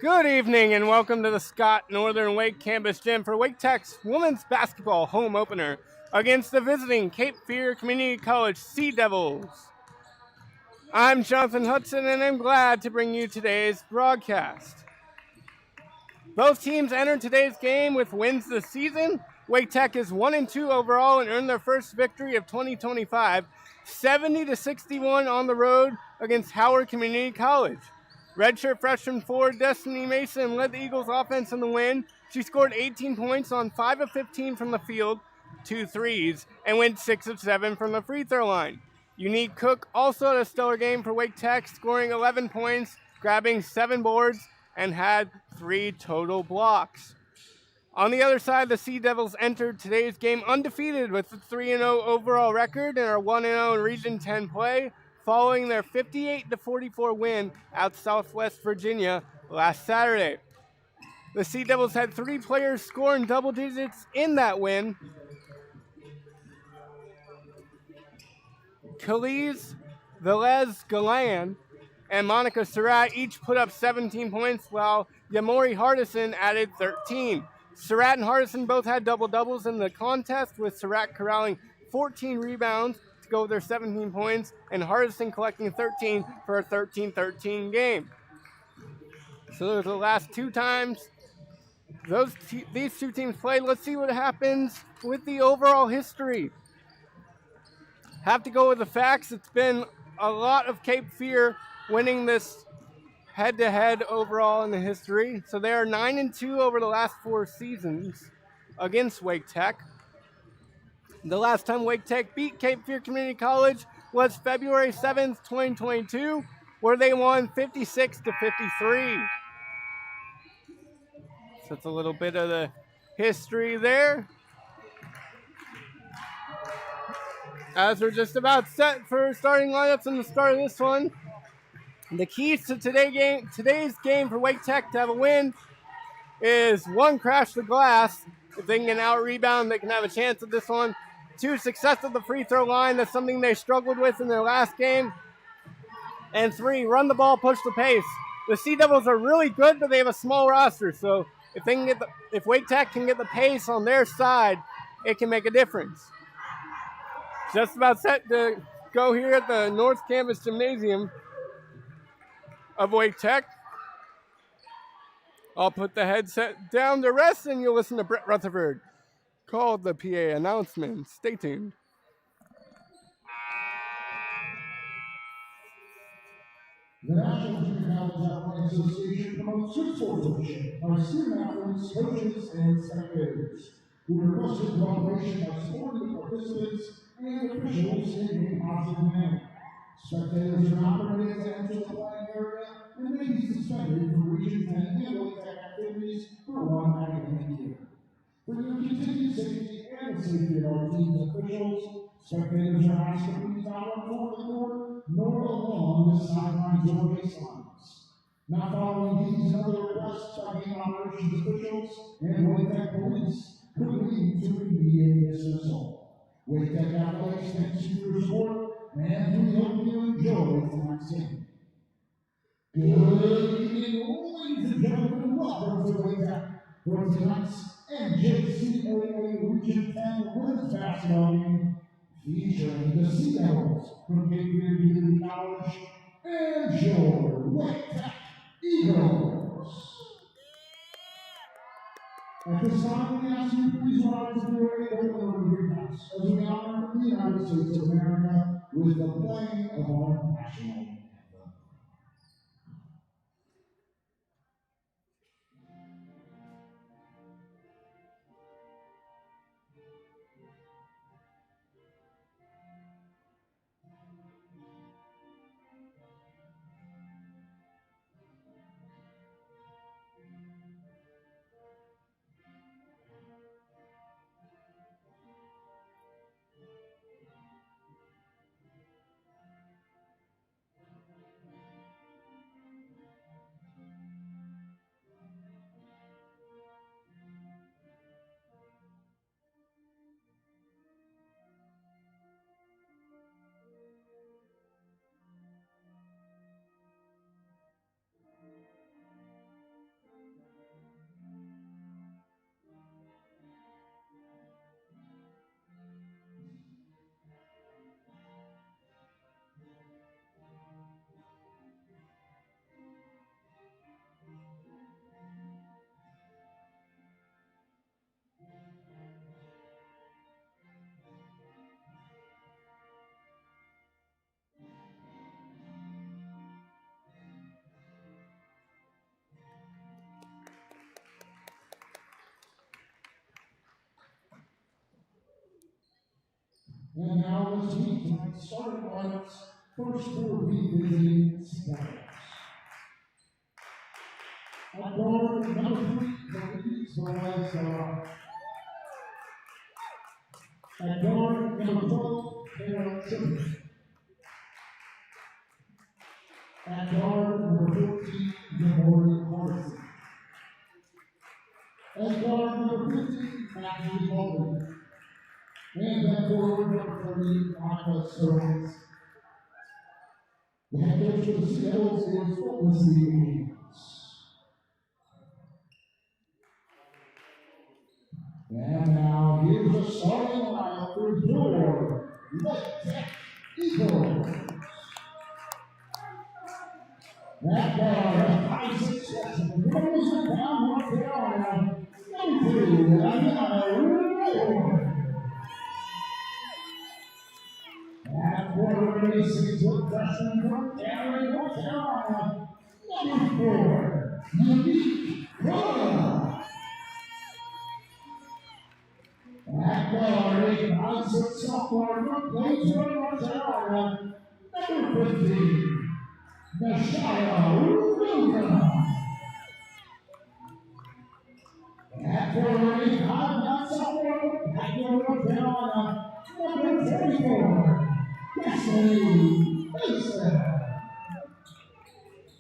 Good evening and welcome to the Scott Northern Wake Campus Gym for Wake Tech's women's basketball home opener against the visiting Cape Fear Community College Sea Devils. I'm Jonathan Hudson and I'm glad to bring you today's broadcast. Both teams entered today's game with wins this season. Wake Tech is 1-2 overall and earned their first victory of 2025, 70-61 on the road against Howard Community College. Redshirt freshman forward Destiny Mason led the Eagles offense in the win. She scored 18 points on 5 of 15 from the field, 2 threes, and went 6 of 7 from the free throw line. Unique Cook also had a stellar game for Wake Tech, scoring 11 points, grabbing 7 boards, and had 3 total blocks. On the other side, the Sea Devils entered today's game undefeated with a 3-0 overall record and are 1-0 in Region 10 play, following their 58-44 win at Southwest Virginia last Saturday. The Sea Devils had 3 players score in double digits in that win. Khalees Velez Galan and Monica Surratt each put up 17 points, while Yamori Hardison added 13. Surratt and Hardison both had double-doubles in the contest, with Surratt corralling 14 rebounds to go with their 17 points, and Hardison collecting 13 for a 13-13 game. So those are the last 2 times these 2 teams played. Let's see what happens with the overall history. Have to go with the facts. It's been a lot of Cape Fear winning this head-to-head overall in the history. So they are 9-2 over the last 4 seasons against Wake Tech. The last time Wake Tech beat Cape Fear Community College was February 7th, 2022, where they won 56-53. So it's a little bit of the history there. As we're just about set for starting lineups in the start of this one. The keys to today's game for Wake Tech to have a win is 1, crash the glass. If they can get an out rebound, they can have a chance at this one. 2, success at the free throw line. That's something they struggled with in their last game. And 3, run the ball, push the pace. The Sea Devils are really good, but they have a small roster. So if Wake Tech can get the pace on their side, it can make a difference. Just about set to go here at the North Campus Gymnasium of Wake Tech. I'll put the headset down to rest and you'll listen to Brett Rutherford call the PA announcement. Stay tuned. The National Junior College Athletic Association promotes two sports division of student athletes, coaches, and spectators. We request your cooperation by supporting the participants and officials in a positive manner. Spectators are not permitted to enter the playing area and may be suspended from Region 10 and Wake Tech activities for 1 academic year. For your continued safety and the safety of our team and officials, spectators are asked to please not run toward the court nor along the sidelines or baselines. Not following these and other requests by game operations officials and Wake Tech police could lead to immediate dismissal. Wake Tech Athletics thanks you for your support, and we hope you enjoy tonight's game. Good evening, ladies and gentlemen. Welcome to Wake Tech for tonight's NJCAA Region 10 Women's Basketball Game, featuring the Sea Devils from Cape Fear Community College and your Wake Tech Eagles. At this time, we ask you to please rise to the area of the greenhouse as we honor the United States of America with the playing of our national anthem. And now let's meet tonight's starting lineups. First for the visiting Seattle's. At guard number 3, Kelly's Velez. At guard number 12, Taylor Trippett. At guard number 14, Yamori Hardison. At guard number 15, Matthew Baldwin. And at forward number 30, Monica Sorens. The head coach of the Seattle's is Felicity Williams. And now here's the starting lineup for your Wake Tech Eagles. That guard, 5'6", the Cardinals are down North Carolina. Number 2, Aviana. At quarterback, 6-foot freshman from Cary, North Carolina. Number 4, Unique Cook. At guard, 5'6" sophomore from Platesburg, North Carolina. Number 15, Nashaya Ruka. At quarterback, 5'9" sophomore from Pacquiao, North Carolina. Number 44, Destiny Mason.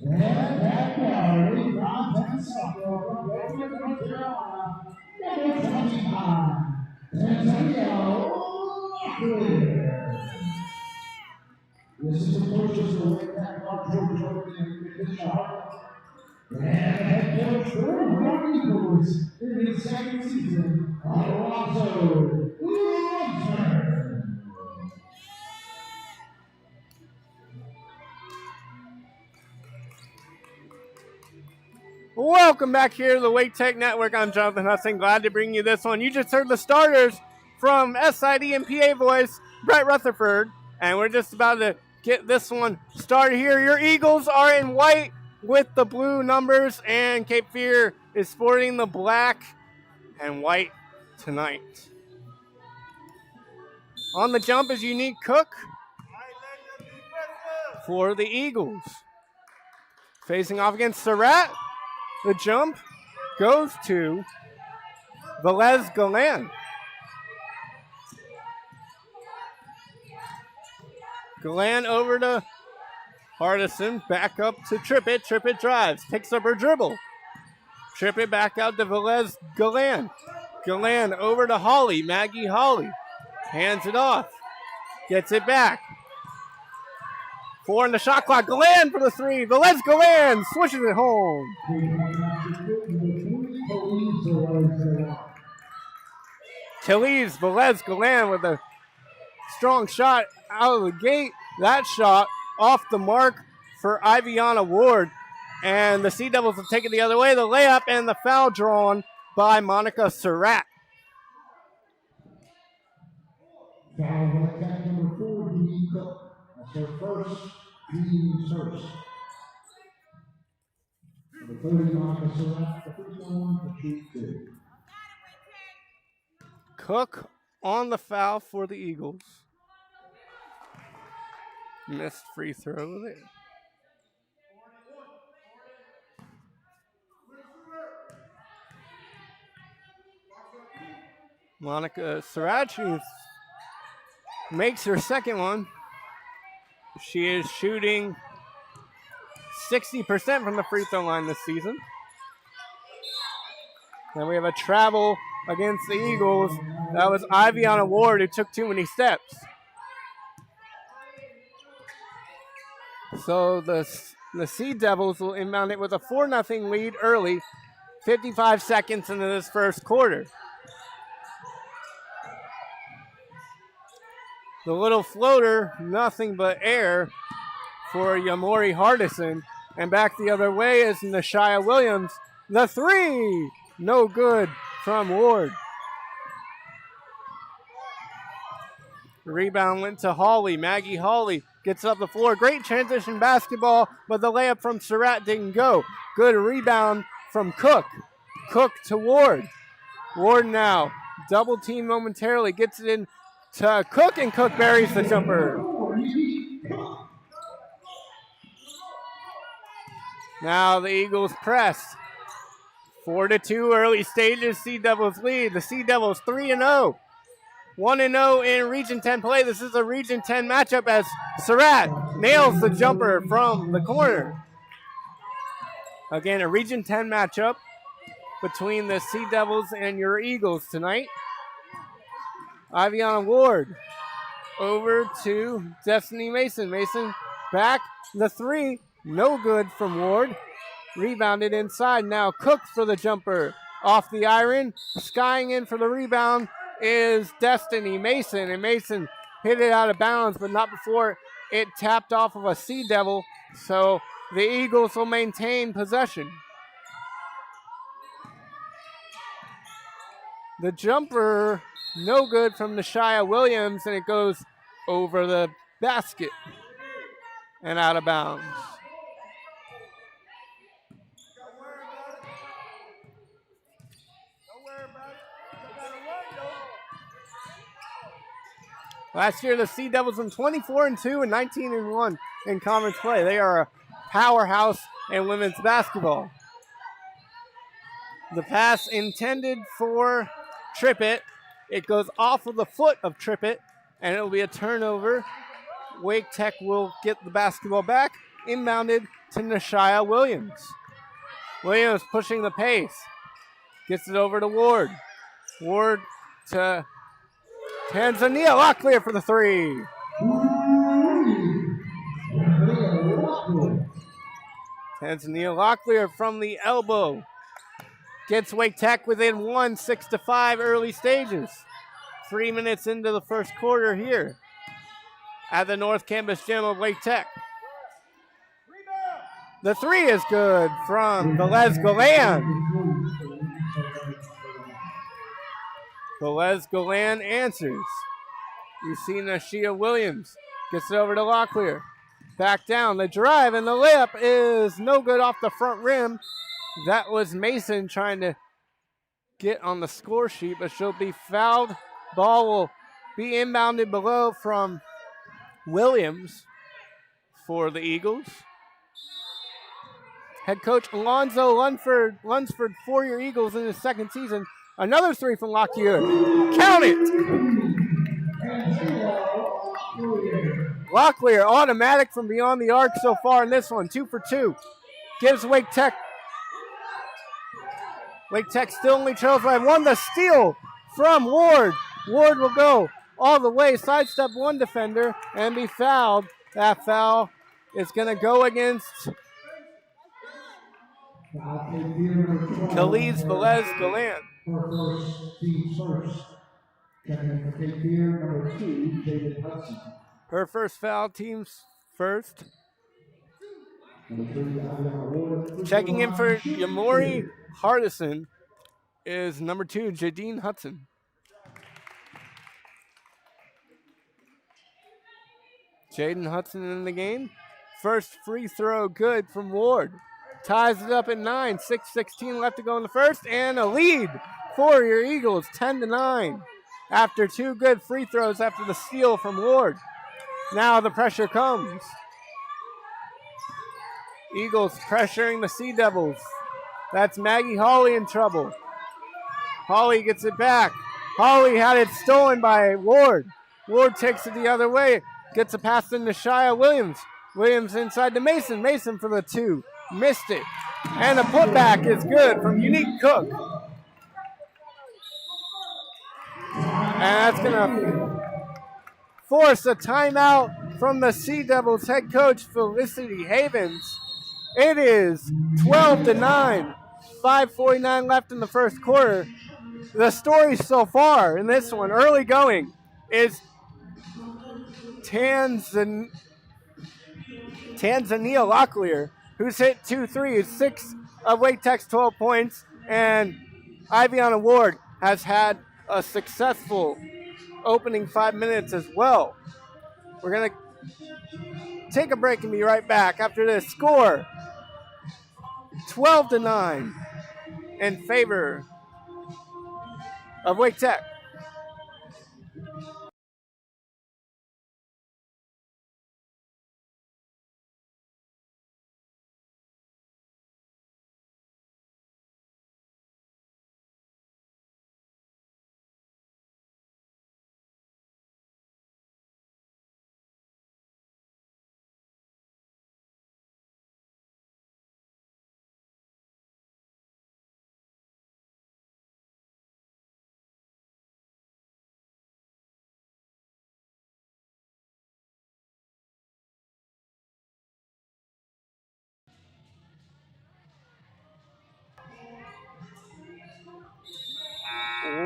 And at guard, 5'10" sophomore from Platesburg, North Carolina. Number 25, Antonio Locklear. This is the coaches for Wake Tech, George Jordan and Mitchell Hart. And head coach for the Eagles in his second season, Alonzo Lunsford. Welcome back here to the Wake Tech Network. I'm Jonathan Hudson. Glad to bring you this one. You just heard the starters from SID and PA voice, Brett Rutherford. And we're just about to get this one started here. Your Eagles are in white with the blue numbers, and Cape Fear is sporting the black and white tonight. On the jump is Unique Cook for the Eagles. Facing off against Surratt. The jump goes to Velez Galan. Galan over to Hardison, back up to Trippett. Trippett drives, picks up her dribble. Trippett back out to Velez Galan. Galan over to Holly, Maggie Holly. Hands it off, gets it back. 4 in the shot clock. Galan for the 3. Velez Galan swishes it home. Tilly's Velez Galan with a strong shot out of the gate. That shot off the mark for Iviana Ward. And the Sea Devils have taken the other way. The layup and the foul drawn by Monica Surratt. Foul attack number 4, Unique Cook. That's her first team's first. Number 30, Monica Surratt, the first one to shoot 2. Cook on the foul for the Eagles. Missed free throw there. Monica Surratt makes her second one. She is shooting 60% from the free throw line this season. And we have a travel against the Eagles. That was Iviana Ward, who took too many steps. So the Sea Devils will inbound it with a 4-0 lead early, 55 seconds into this first quarter. The little floater, nothing but air for Yamori Hardison. And back the other way is Nashaya Williams. The 3, no good from Ward. The rebound went to Hawley. Maggie Hawley gets up the floor. Great transition basketball, but the layup from Surratt didn't go. Good rebound from Cook. Cook to Ward. Ward now, double team momentarily, gets it in to Cook, and Cook buries the jumper. Now the Eagles press. 4-2 early stages. Sea Devils lead. The Sea Devils 3-0. 1-0 in Region 10 play. This is a Region 10 matchup as Surratt nails the jumper from the corner. Again, a Region 10 matchup between the Sea Devils and your Eagles tonight. Iviana Ward over to Destiny Mason. Mason back. The three, no good from Ward. Rebounded inside. Now Cook for the jumper. Off the iron. Skying in for the rebound is Destiny Mason. And Mason hit it out of bounds, but not before it tapped off of a Sea Devil. So the Eagles will maintain possession. The jumper, no good from Nashia Williams, and it goes over the basket and out of bounds. Last year, the Sea Devils went 24-2 and 19-1 in conference play. They are a powerhouse in women's basketball. The pass intended for Trippett. It goes off of the foot of Trippett, and it will be a turnover. Wake Tech will get the basketball back, inbounded to Nashia Williams. Williams pushing the pace. Gets it over to Ward. Ward to Tanzania Locklear for the three. Tanzania Locklear from the elbow. Gets Wake Tech within 1, 6-5 early stages. 3 minutes into the first quarter here at the North Campus Gym of Wake Tech. The three is good from Velez Galan. Velez Galan answers. You see Nashia Williams gets it over to Locklear. Back down, the drive, and the layup is no good off the front rim. That was Mason trying to get on the score sheet, but she'll be fouled. Ball will be inbounded below from Williams for the Eagles. Head coach Alonzo Lunsford for your Eagles in his second season. Another three from Locklear. Count it! Locklear automatic from beyond the arc so far in this one. 2 for 2. Gives Wake Tech. Wake Tech still only trails by one. The steal from Ward. Ward will go all the way, sidestep one defender, and be fouled. That foul is going to go against Khalees Velez Galan. Her first foul, team's first. Checking in for Yamori Hardison is number 2, Jadine Hudson. Jaden Hudson in the game. First free throw good from Ward. Ties it up at 9. 6:16 left to go in the first. And a lead for your Eagles, 10-9. After 2 good free throws after the steal from Ward. Now the pressure comes. Eagles pressuring the Sea Devils. That's Maggie Hawley in trouble. Hawley gets it back. Hawley had it stolen by Ward. Ward takes it the other way. Gets a pass to Nashia Williams. Williams inside to Mason. Mason for the 2. Missed it. And the putback is good from Unique Cook. And that's going to force a timeout from the Sea Devils head coach Felicity Havens. It is 12-9. 5:49 left in the first quarter. The story so far in this one, early going, is Tanzania Locklear, who's hit 2 threes, 6 of Wake Tech's 12 points, and Iviana Ward has had a successful opening 5 minutes as well. We're going to take a break and be right back after this. Score 12-9 in favor of Wake Tech.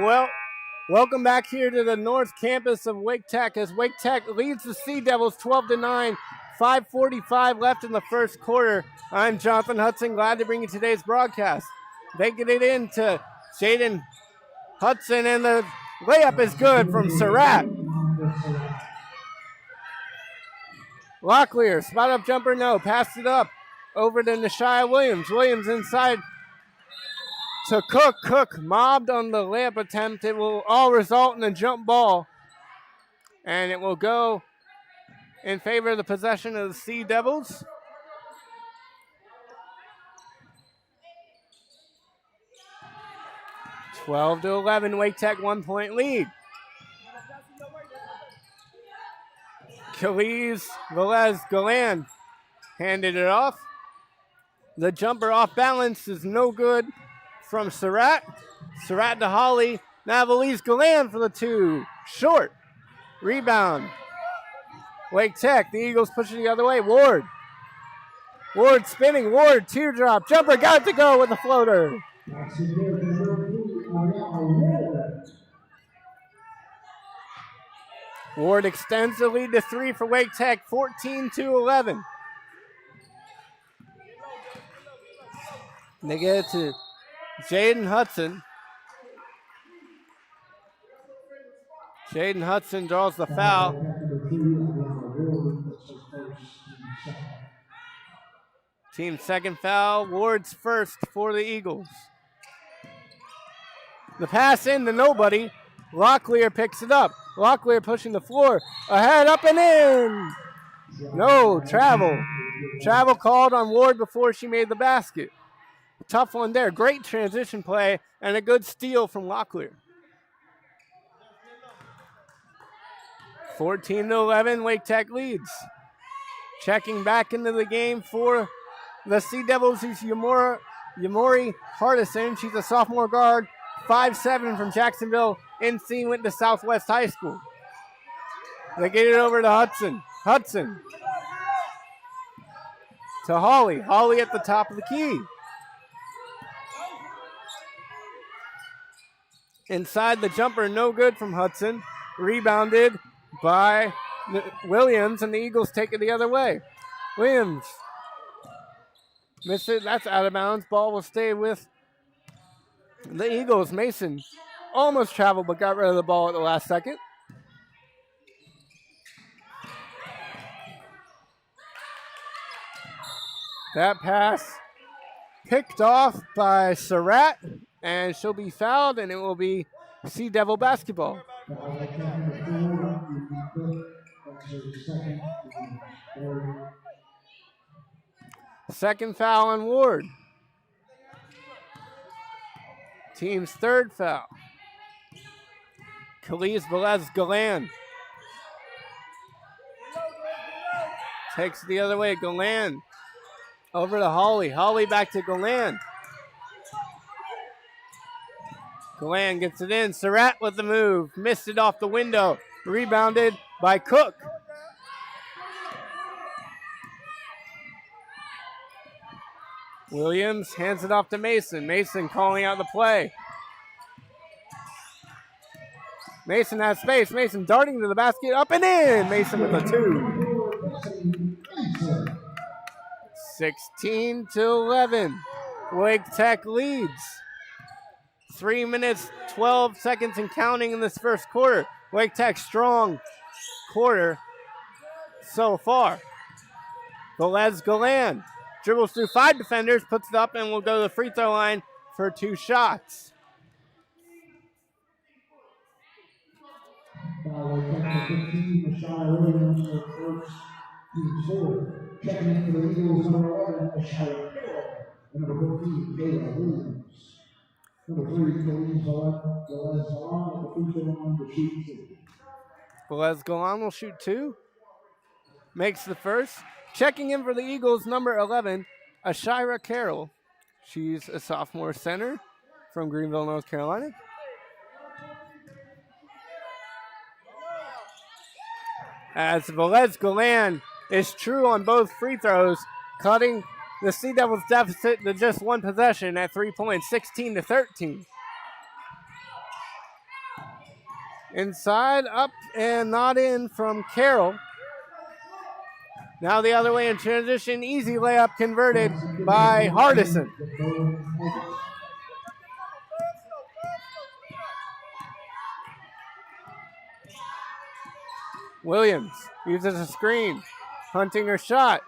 Well, welcome back here to the North Campus of Wake Tech as Wake Tech leads the Sea Devils 12-9. 5:45 left in the first quarter. I'm Jonathan Hudson, glad to bring you today's broadcast. They get it into Jaden Hudson, and the layup is good from Surratt. Locklear, spot up jumper, no. Passed it up over to Nashia Williams. Williams inside to Cook. Cook mobbed on the layup attempt. It will all result in a jump ball, and it will go in favor of the possession of the Sea Devils. (12 to 11), Wake Tech 1 point lead. Khalees Velez Galan handed it off. The jumper off balance is no good from Surratt. Surratt to Holly. Now Velez Galan for the two. Short. Rebound. Wake Tech. The Eagles push it the other way. Ward. Ward spinning. Ward teardrop. Jumper got it to go with the floater. Ward extends the lead to 3 for Wake Tech, 14 to 11. They get it to Jaden Hudson. Jaden Hudson draws the foul. Team second foul. Ward's first for the Eagles. The pass in to nobody. Locklear picks it up. Locklear pushing the floor. Ahead, up and in. No, travel. Travel called on Ward before she made the basket. Tough one there. Great transition play and a good steal from Locklear. 14 to 11, Wake Tech leads. Checking back into the game for the Sea Devils is Yamori Hardison. She's a sophomore guard, 5'7" from Jacksonville. NC went to Southwest High School. They get it over to Hudson. Hudson to Holly. Holly at the top of the key. Inside the jumper, no good from Hudson. Rebounded by Williams, and the Eagles take it the other way. Williams missed it. That's out of bounds. Ball will stay with the Eagles. Mason almost traveled but got rid of the ball at the last second. That pass picked off by Surratt, and she'll be fouled, and it will be Sea Devil basketball. Second foul on Ward. Team's third foul. Khalees Velez Galan takes it the other way. Galan over to Holly. Holly back to Galan. Galan gets it in. Surratt with the move. Missed it off the window. Rebounded by Cook. Williams hands it off to Mason. Mason calling out the play. Mason has space. Mason darting to the basket. Up and in. Mason with a two. 16 to 11. Wake Tech leads. 3 minutes, 12 seconds and counting in this first quarter. Wake Tech strong quarter so far. Velez Galan dribbles through 5 defenders, puts it up, and will go to the free throw line for 2 shots. Checking in for the Eagles, number 11, Ashara Carroll. And number 14, Kayla Williams. Number 3, Khalees Velez Galan at the free throw line to shoot 2. Velez Galan will shoot 2. Makes the first. Checking in for the Eagles, number 11, Ashira Carroll. She's a sophomore center from Greenville, North Carolina. As Velez Galan is true on both free throws, cutting the Sea Devils deficit to just 1 possession at 3 points, 16 to 13. Inside, up, and not in from Carroll. Now the other way in transition. Easy layup converted by Hardison. Williams uses a screen. Hunting her shot.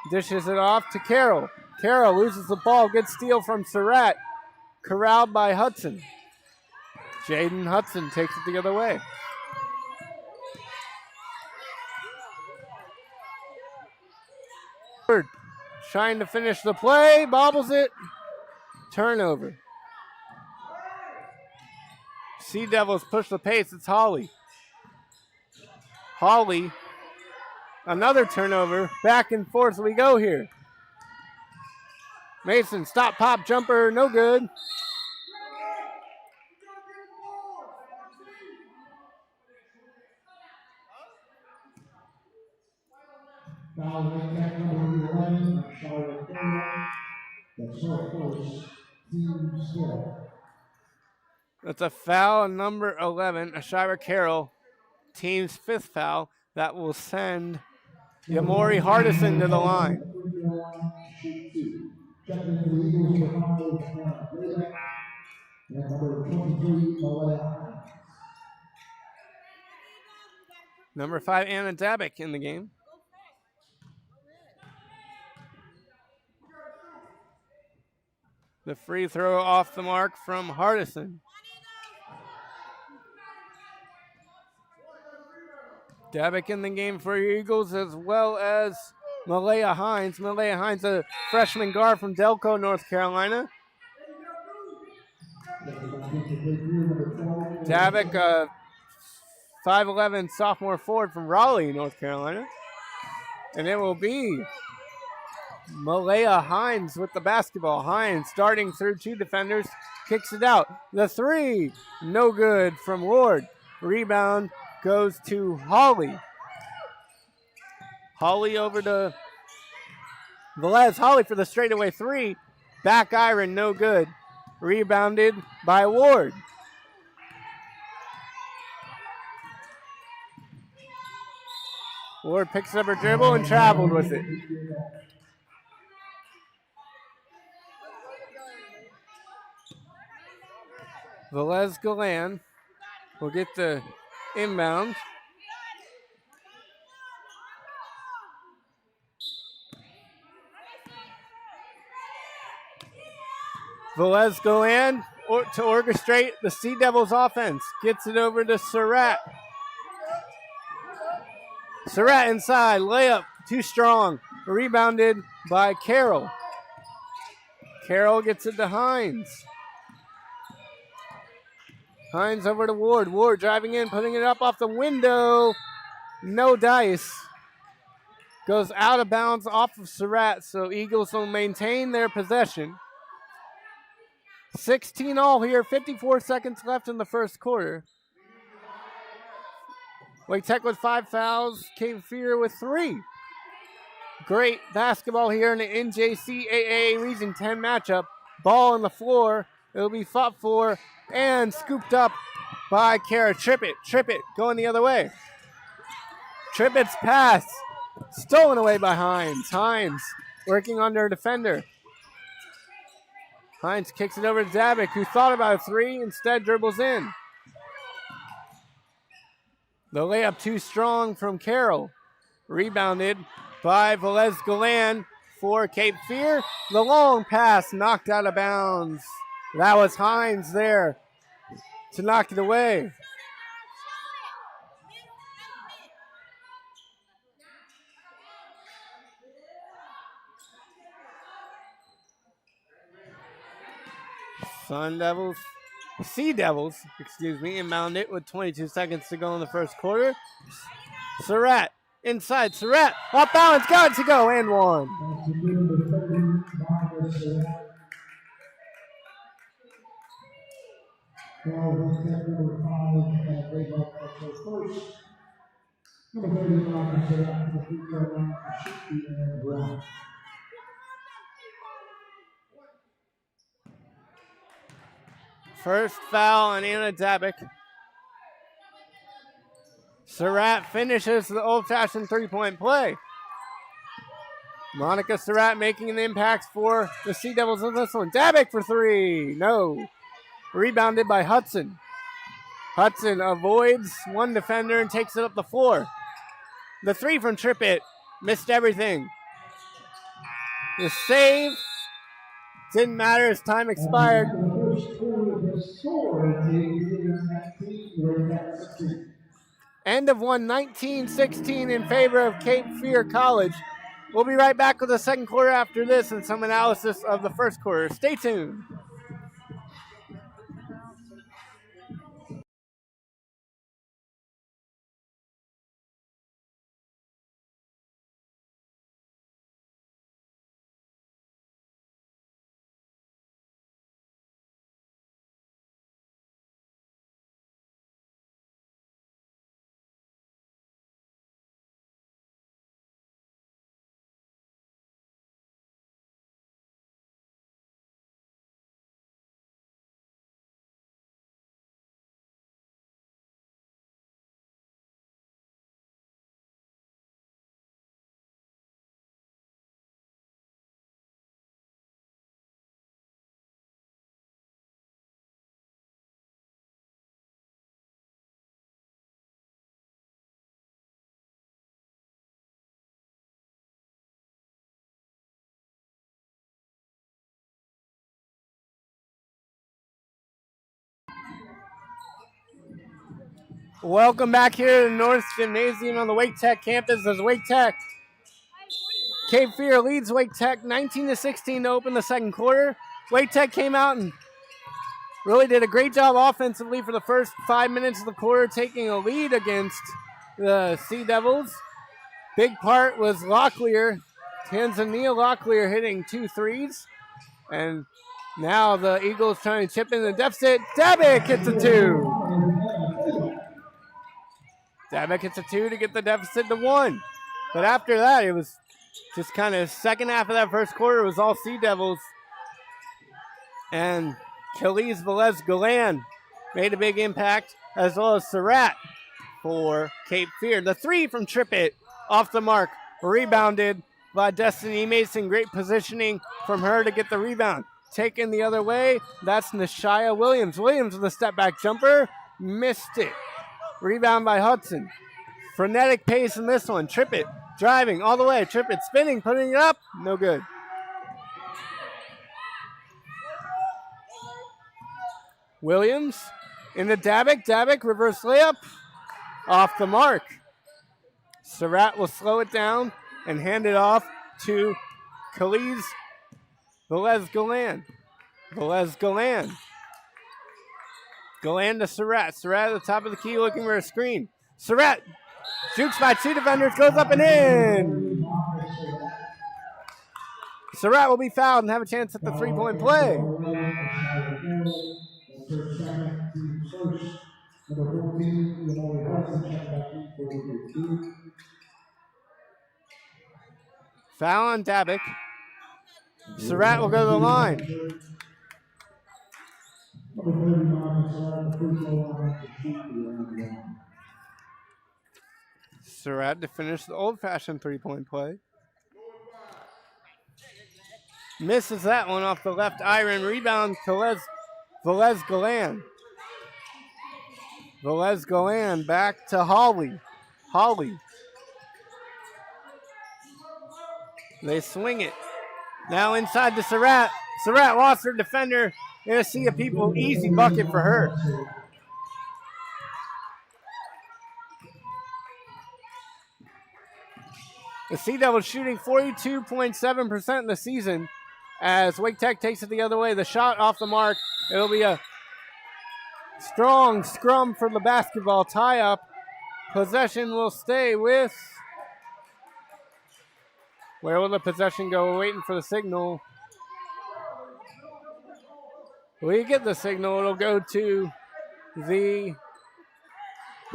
Dishes it off to Carroll. Carroll loses the ball. Good steal from Surratt. Corralled by Hudson. Jaden Hudson takes it the other way. Trying to finish the play. Bobbles it. Turnover. Sea Devils push the pace. It's Holly. Holly. Another turnover. Back and forth we go here. Mason, stop, pop, jumper, no good. That's a foul, number 11, Ashira Carroll, team's 5th foul. That will send Yamori Hardison to the line. Number 5, Anna Dabik in the game. The free throw off the mark from Hardison. Dabik in the game for Eagles, as well as Malaya Hines. Malaya Hines, a freshman guard from Delco, North Carolina. Dabik, a 5'11" sophomore forward from Raleigh, North Carolina. And it will be Malaya Hines with the basketball. Hines starting through 2 defenders, kicks it out. The 3, no good from Ward. Rebound goes to Holly. Holly over to Velez. Holly for the straightaway 3. Back iron, no good. Rebounded by Ward. Ward picks up her dribble and traveled with it. Velez Galan will get the inbound. Velez Galan to orchestrate the Sea Devils offense. Gets it over to Surratt. Surratt inside, layup, too strong. Rebounded by Carroll. Carroll gets it to Hines. Hines over to Ward. Ward driving in, putting it up off the window. No dice. Goes out of bounds off of Surratt, so Eagles will maintain their possession. 16 all here, 54 seconds left in the first quarter. Wake Tech with 5 fouls, Cape Fear with 3. Great basketball here in the NJCAA Region 10 matchup. Ball on the floor. It'll be fought for and scooped up by Kara Trippett. Trippett going the other way. Trippett's pass stolen away by Hines. Hines working on their defender. Hines kicks it over to Dabik, who thought about a 3, instead dribbles in. The layup too strong from Carroll. Rebounded by Velez Galan for Cape Fear. The long pass knocked out of bounds. That was Hines there to knock it away. Sea Devils, inbound it with 22 seconds to go in the first quarter. Surratt inside. Surratt off balance, got it to go and 1. First foul on Anna Dabik. Surratt finishes the old-fashioned three-point play. Monica Surratt making an impact for the Sea Devils in this one. Dabick for three. No. Rebounded by Hudson. Hudson avoids one defender and takes it up the floor. The three from Trippett missed everything. The save didn't matter as time expired. End of one, 19-16 in favor of Cape Fear College. We'll be right back with the second quarter after this and some analysis of the first quarter. Stay tuned. Welcome back here to the North Gymnasium on the Wake Tech campus as Wake Tech. Cape Fear leads Wake Tech 19-16 to open the second quarter. Wake Tech came out and really did a great job offensively for the first 5 minutes of the quarter, taking a lead against the Sea Devils. Big part was Locklear, Tanzania Locklear hitting 2 threes. And now the Eagles trying to chip in the deficit. Dabick hits a 2. Dabick hits a 2 to get the deficit to 1. But after that, it was just kind of second half of that first quarter was all Sea Devils. And Khalees Velez-Galan made a big impact, as well as Surratt for Cape Fear. The three from Trippett off the mark, rebounded by Destiny Mason. Great positioning from her to get the rebound. Taken the other way, that's Nashia Williams. Williams with a step back jumper, missed it. Rebound by Hudson. Frenetic pace in this one. Trippett driving all the way. Trippett spinning, putting it up. No good. Williams into Dabick. Dabick reverse layup. Off the mark. Surratt will slow it down and hand it off to Khalees Velez-Galan. Velez-Galan. Galan to Surratt. Surratt at the top of the key looking for a screen. Surratt jukes by 2 defenders, goes up and in. Surratt will be fouled and have a chance at the three-point play. Foul on Dabick. Surratt will go to the line. Surratt to finish the old-fashioned three-point play. Misses that one off the left iron. Rebound to Velez-Galan. Velez-Galan back to Holly. Holly. They swing it. Now inside to Surratt. Surratt lost her defender. In a sea of people, easy bucket for her. The Sea Devils shooting 42.7% in the season as Wake Tech takes it the other way. The shot off the mark. It'll be a strong scrum for the basketball tie-up. Possession will stay with... Where will the possession go? We're waiting for the signal. We get the signal. It'll go to the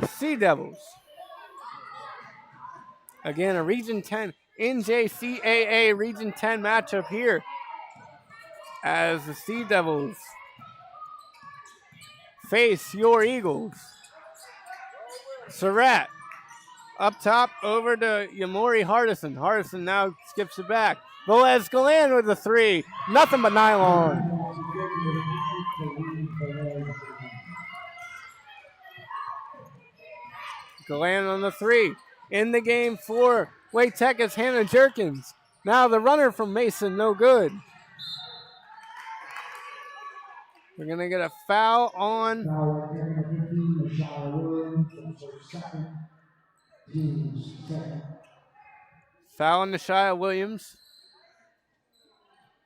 Sea Devils. Again, a Region 10 NJCAA Region 10 matchup here as the Sea Devils face your Eagles. Surratt Up top, over to Yamori Hardison. Hardison now skips it back. Velez Galan with the three. Nothing but nylon. Galan on the three. In the game for Wake Tech is Hannah Jerkins. Now the runner from Mason, no good. We're going to get a foul on foul on Nashia Williams.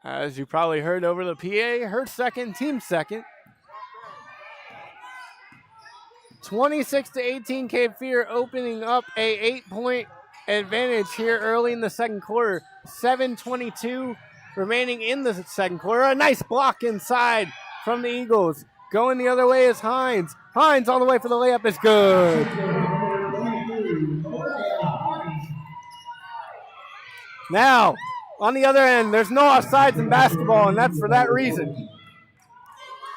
As you probably heard over the PA, her second, team second. 26-18, Cape Fear opening up a 8-point advantage here early in the second quarter. 7:22 remaining in the second quarter. A nice block inside from the Eagles. Going the other way is Hines. Hines all the way for the layup is good. Now, on the other end, there's no offsides in basketball, and that's for that reason.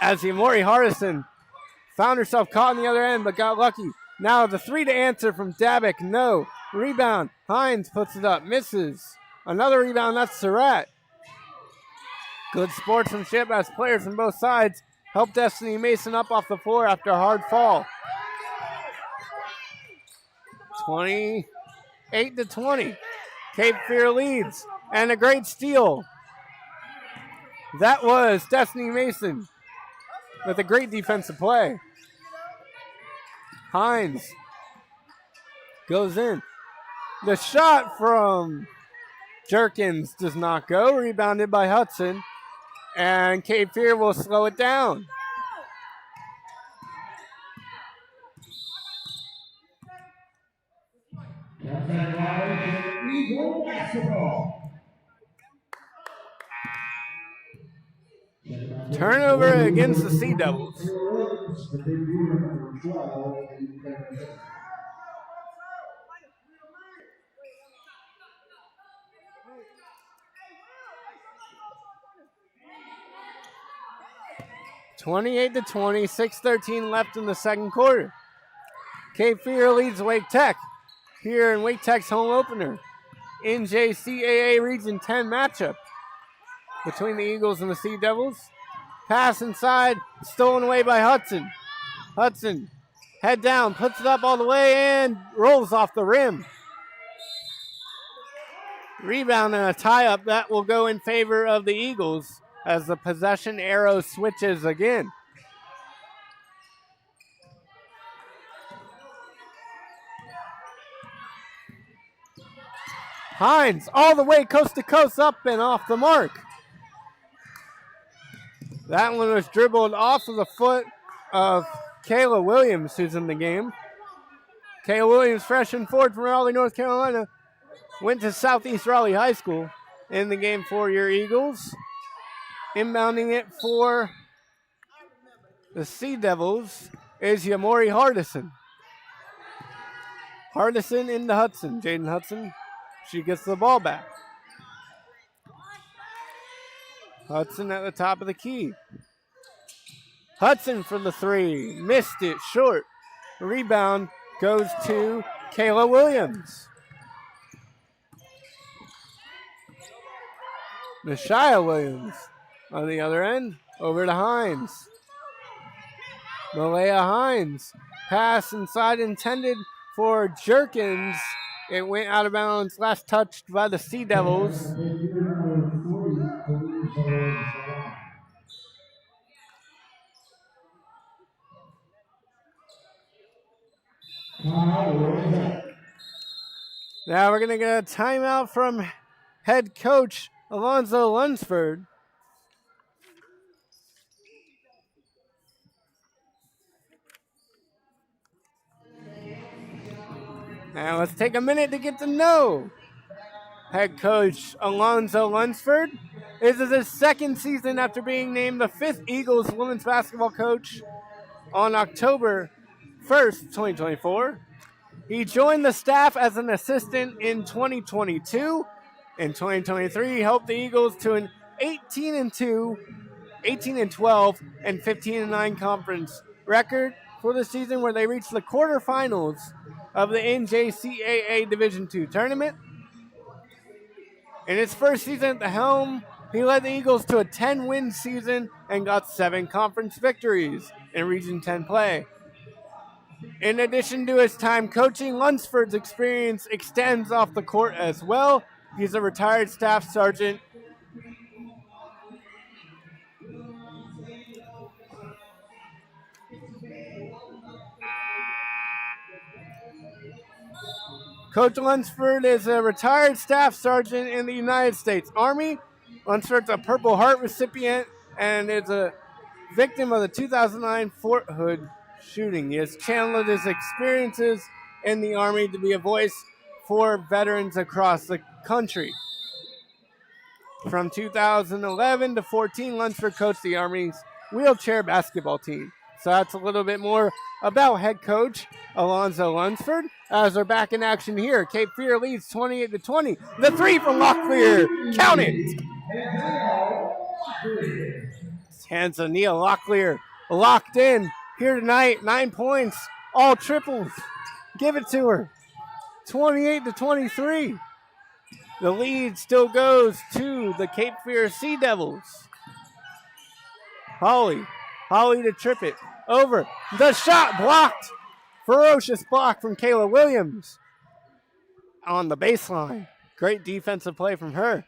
As Yamori Hardison found herself caught on the other end, but got lucky. Now the three to answer from Dabick, no. Rebound, Hines puts it up, misses. Another rebound, that's Surratt. Good sportsmanship as players on both sides help Destiny Mason up off the floor after a hard fall. 28-20. Cape Fear leads, and a great steal. That was Destiny Mason with a great defensive play. Hines goes in. The shot from Jerkins does not go, rebounded by Hudson, and Cape Fear will slow it down. Eagle basketball. Turnover against the Sea Devils. 28-20, 6:13 left in the second quarter. Cape Fear leads Wake Tech here in Wake Tech's home opener. NJCAA Region 10 matchup between the Eagles and the Sea Devils. Pass inside, stolen away by Hudson. Hudson, head down, puts it up all the way and rolls off the rim. Rebound and a tie-up. That will go in favor of the Eagles as the possession arrow switches again. Hines all the way coast to coast up and off the mark. That one was dribbled off of the foot of Kayla Williams, who's in the game. Kayla Williams, freshman forward from Raleigh, North Carolina, went to Southeast Raleigh High School in the game for your Eagles. Inbounding it for the Sea Devils is Yamori Hardison. Hardison into Hudson. Jaden Hudson, she gets the ball back. Hudson at the top of the key. Hudson for the three. Missed it short. Rebound goes to Kayla Williams. Nashia Williams on the other end. Over to Hines. Malaya Hines. Pass inside intended for Jerkins. It went out of bounds. Last touched by the Sea Devils. Now we're going to get a timeout from head coach Alonzo Lunsford. Now let's take a minute to get to know head coach Alonzo Lunsford. This is his second season after being named the 5th Eagles women's basketball coach on October 1st, 2024. He joined the staff as an assistant in 2022. In 2023, he helped the Eagles to an 18-2, 18-12, and 15-9 conference record for the season where they reached the quarterfinals of the NJCAA Division II tournament. In his first season at the helm, he led the Eagles to a 10-win season and got 7 conference victories in Region 10 play. In addition to his time coaching, Lunsford's experience extends off the court as well. He's a retired staff sergeant. Coach Lunsford is a retired staff sergeant in the United States Army. Lunsford's a Purple Heart recipient and is a victim of the 2009 Fort Hood shooting. He has channeled his experiences in the Army to be a voice for veterans across the country. From 2011 to 14, Lunsford coached the Army's wheelchair basketball team. So that's a little bit more about head coach Alonzo Lunsford. As they're back in action here, Cape Fear leads 28-20. The 3 from Locklear, count it. Hands of Neil Locklear, locked in here tonight. 9 points, all triples. Give it to her. 28-23. The lead still goes to the Cape Fear Sea Devils. Holly to trip it. Over. The shot blocked. Ferocious block from Kayla Williams on the baseline. Great defensive play from her.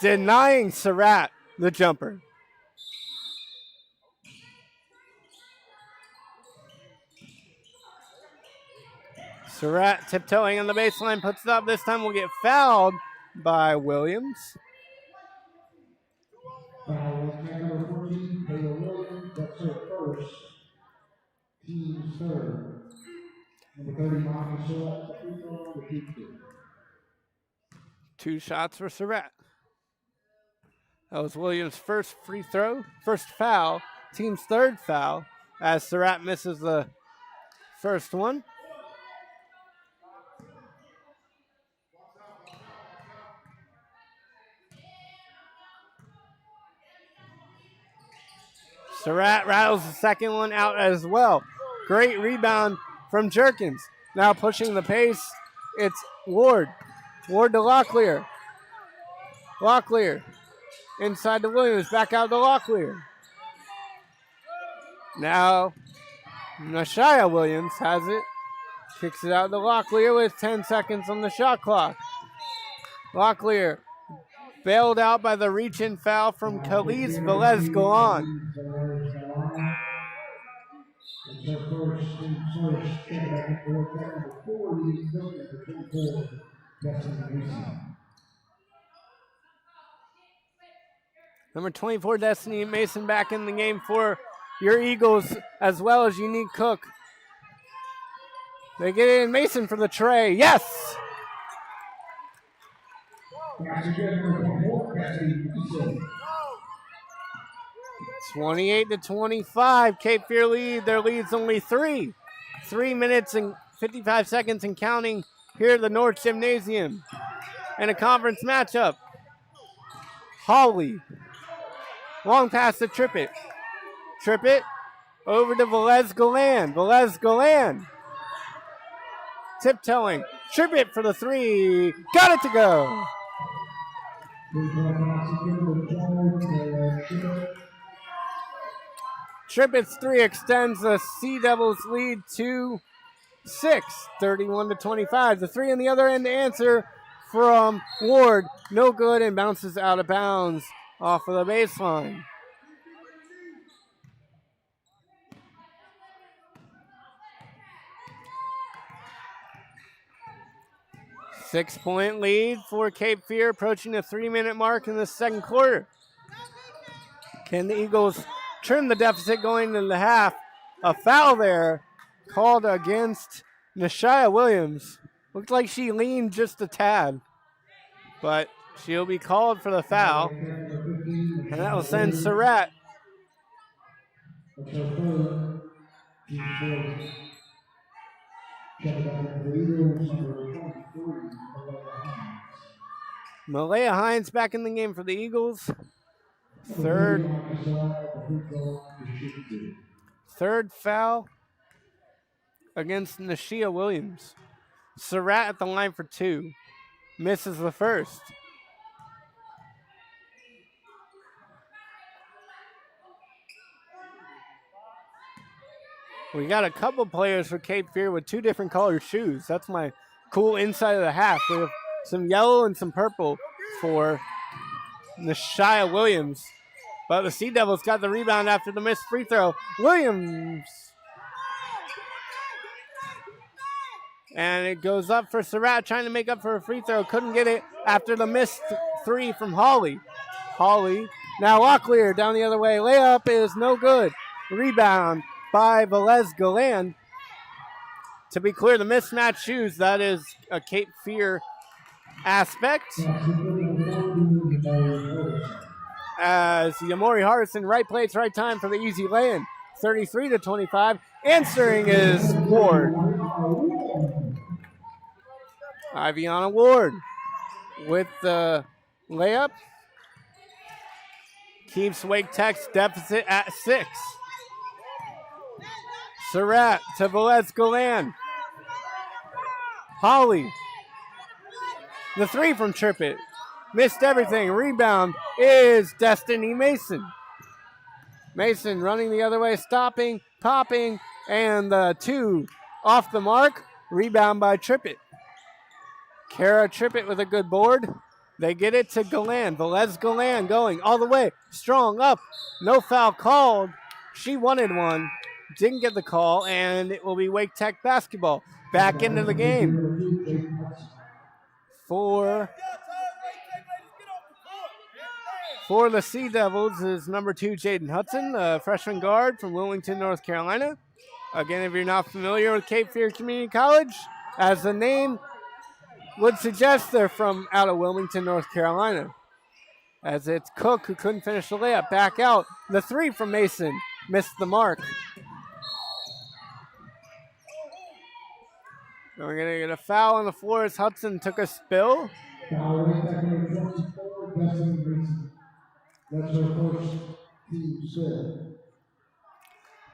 Denying Surratt the jumper. Surratt tiptoeing on the baseline, puts it up. This time will get fouled by Williams. Foul number 14, Kayla Williams. That's her first. Team's third. Number 30, Monica Surratt. Free throw to Cape Fear. 2 shots for Surratt. That was Williams' first free throw, first foul, team's third foul, as Surratt misses the first one. Surratt rattles the second one out as well. Great rebound from Jerkins. Now pushing the pace, it's Ward. Ward to Locklear. Locklear inside to Williams, back out to Locklear. Now Nashia Williams has it. Kicks it out to Locklear with 10 seconds on the shot clock. Locklear bailed out by the reach-in foul from Khalees Velez-Galan. Number 24, Destiny Mason back in the game for your Eagles, as well as Unique Cook. They get in Mason for the tray. Yes! 28-25. Cape Fear lead. Their lead's only 3. 3 minutes and 55 seconds and counting here at the North Gymnasium. And a conference matchup. Holly. Long pass to Trippett. Trippett over to Velez-Galan. Velez-Galan. Tiptoeing. Trippett for the 3. Got it to go. Trippett's 3 extends the Sea Devils lead to 6, 31-25. The 3 on the other end to answer from Ward. No good and bounces out of bounds off of the baseline. Six-point lead for Cape Fear, approaching the 3-minute mark in the second quarter. Can the Eagles trim the deficit going into the half? A foul there called against Nashia Williams. Looked like she leaned just a tad, but she'll be called for the foul, and that will send Surratt. Malaya Hines back in the game for the Eagles. Third foul against Nashia Williams. Surratt at the line for 2. Misses the first. We got a couple players for Cape Fear with 2 different colored shoes. That's my cool inside of the half. We have some yellow and some purple for Nashia Williams. But the Sea Devils got the rebound after the missed free throw. Williams. And it goes up for Surratt, trying to make up for a free throw. Couldn't get it after the missed 3 from Hawley. Hawley. Now Locklear down the other way. Layup is no good. Rebound by Velez Galan. To be clear, the mismatched shoes, that is a Cape Fear aspect. As Yamori Hardison, right place, right time for the easy lay-in. 33-25. Answering is Ward. Iviana Ward with the layup. Keeps Wake Tech's deficit at 6. Surratt to Velez Galan. Holly. The 3 from Trippett. Missed everything. Rebound is Destiny Mason. Mason running the other way, stopping, popping, and the 2 off the mark. Rebound by Trippett. Kara Trippett with a good board. They get it to Galan. Velez Galan going all the way. Strong up. No foul called. She wanted one. Didn't get the call, and it will be Wake Tech basketball. Back into the game. For the Sea Devils is number 2, Jaden Hudson, a freshman guard from Wilmington, North Carolina. Again, if you're not familiar with Cape Fear Community College, as the name would suggest, they're from out of Wilmington, North Carolina. As it's Cook who couldn't finish the layup. Back out. The 3 from Mason. Missed the mark. And we're going to get a foul on the floor as Hudson took a spill. That's her first team set.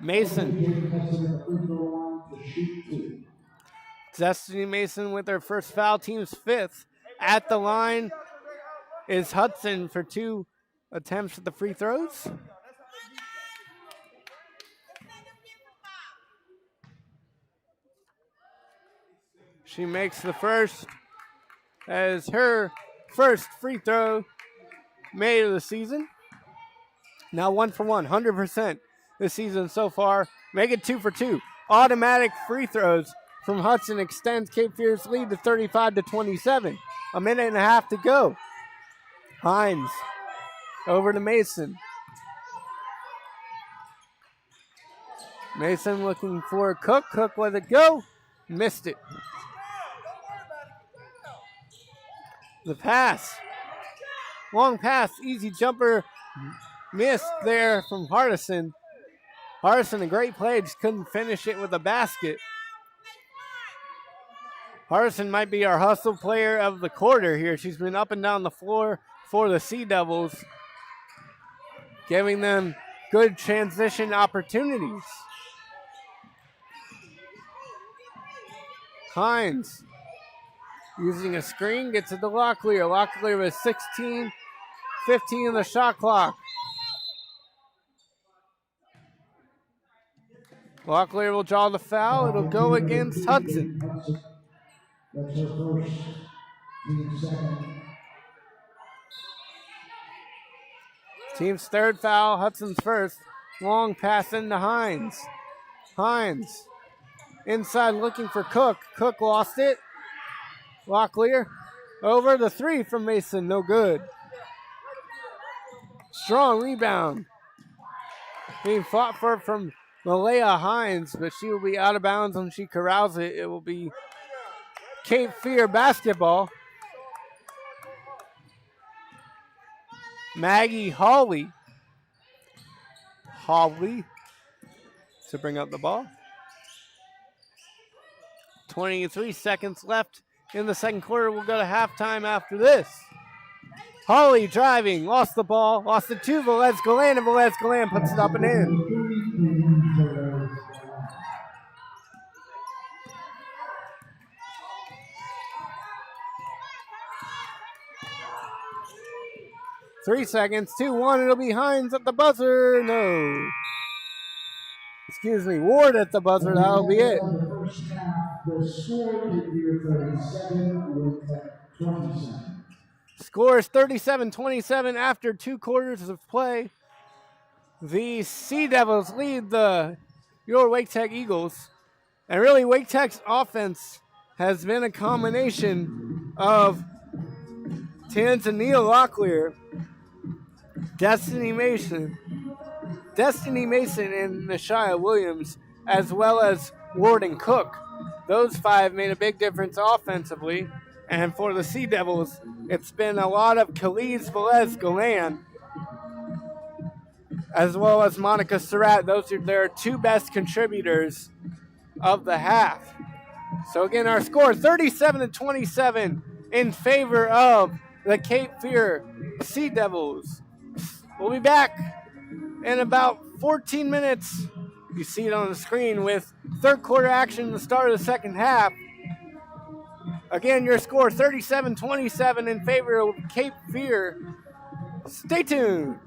Mason. Destiny Mason with her first foul, team's 5th. At the line is Hudson for 2 attempts at the free throws. She makes the first as her first free throw made of the season. Now 1 for 1, 100% this season so far. Make it 2 for 2. Automatic free throws from Hudson extends Cape Fear's lead to 35-27. A minute and a half to go. Hines over to Mason. Mason looking for Cook. Cook let it go. Missed it. The pass. Long pass. Easy jumper. Missed there from Hardison. Hardison, a great play. Just couldn't finish it with a basket. Hardison might be our hustle player of the quarter here. She's been up and down the floor for the Sea Devils, giving them good transition opportunities. Hines using a screen, gets it to Locklear. Locklear with 16, 15 in the shot clock. Locklear will draw the foul. It'll go against Hudson. That's her first, team second. Team's 3rd foul, Hudson's first. Long pass into Hines. Hines inside looking for Cook. Cook lost it. Locklear over the 3 from Mason, no good. Strong rebound. Being fought for from Malaya Hines, but she will be out of bounds when she corrals it. It will be Cape Fear basketball. Maggie Hawley. Hawley to bring up the ball. 23 seconds left in the second quarter. We'll go to halftime after this. Hawley driving, lost the ball, lost it to Velez Galan, and Velez Galan puts it up and in. 3 seconds, 2-1. It'll be Hines at the buzzer. No. Excuse me, Ward at the buzzer. That'll be it. The first half, the score Cape Fear 37, Wake Tech 27. Score is 37-27 after 2 quarters of play. The Sea Devils lead your Wake Tech Eagles. And really, Wake Tech's offense has been a combination of Tanzania Locklear, Destiny Mason, and Nashia Williams, as well as Warden Cook. Those 5 made a big difference offensively. And for the Sea Devils, it's been a lot of Khalees Velez Galan, as well as Monica Surratt. Those are their 2 best contributors of the half. So again, our score 37-27 in favor of the Cape Fear Sea Devils. We'll be back in about 14 minutes. You see it on the screen with third quarter action at the start of the second half. Again, your score 37-27 in favor of Cape Fear. Stay tuned.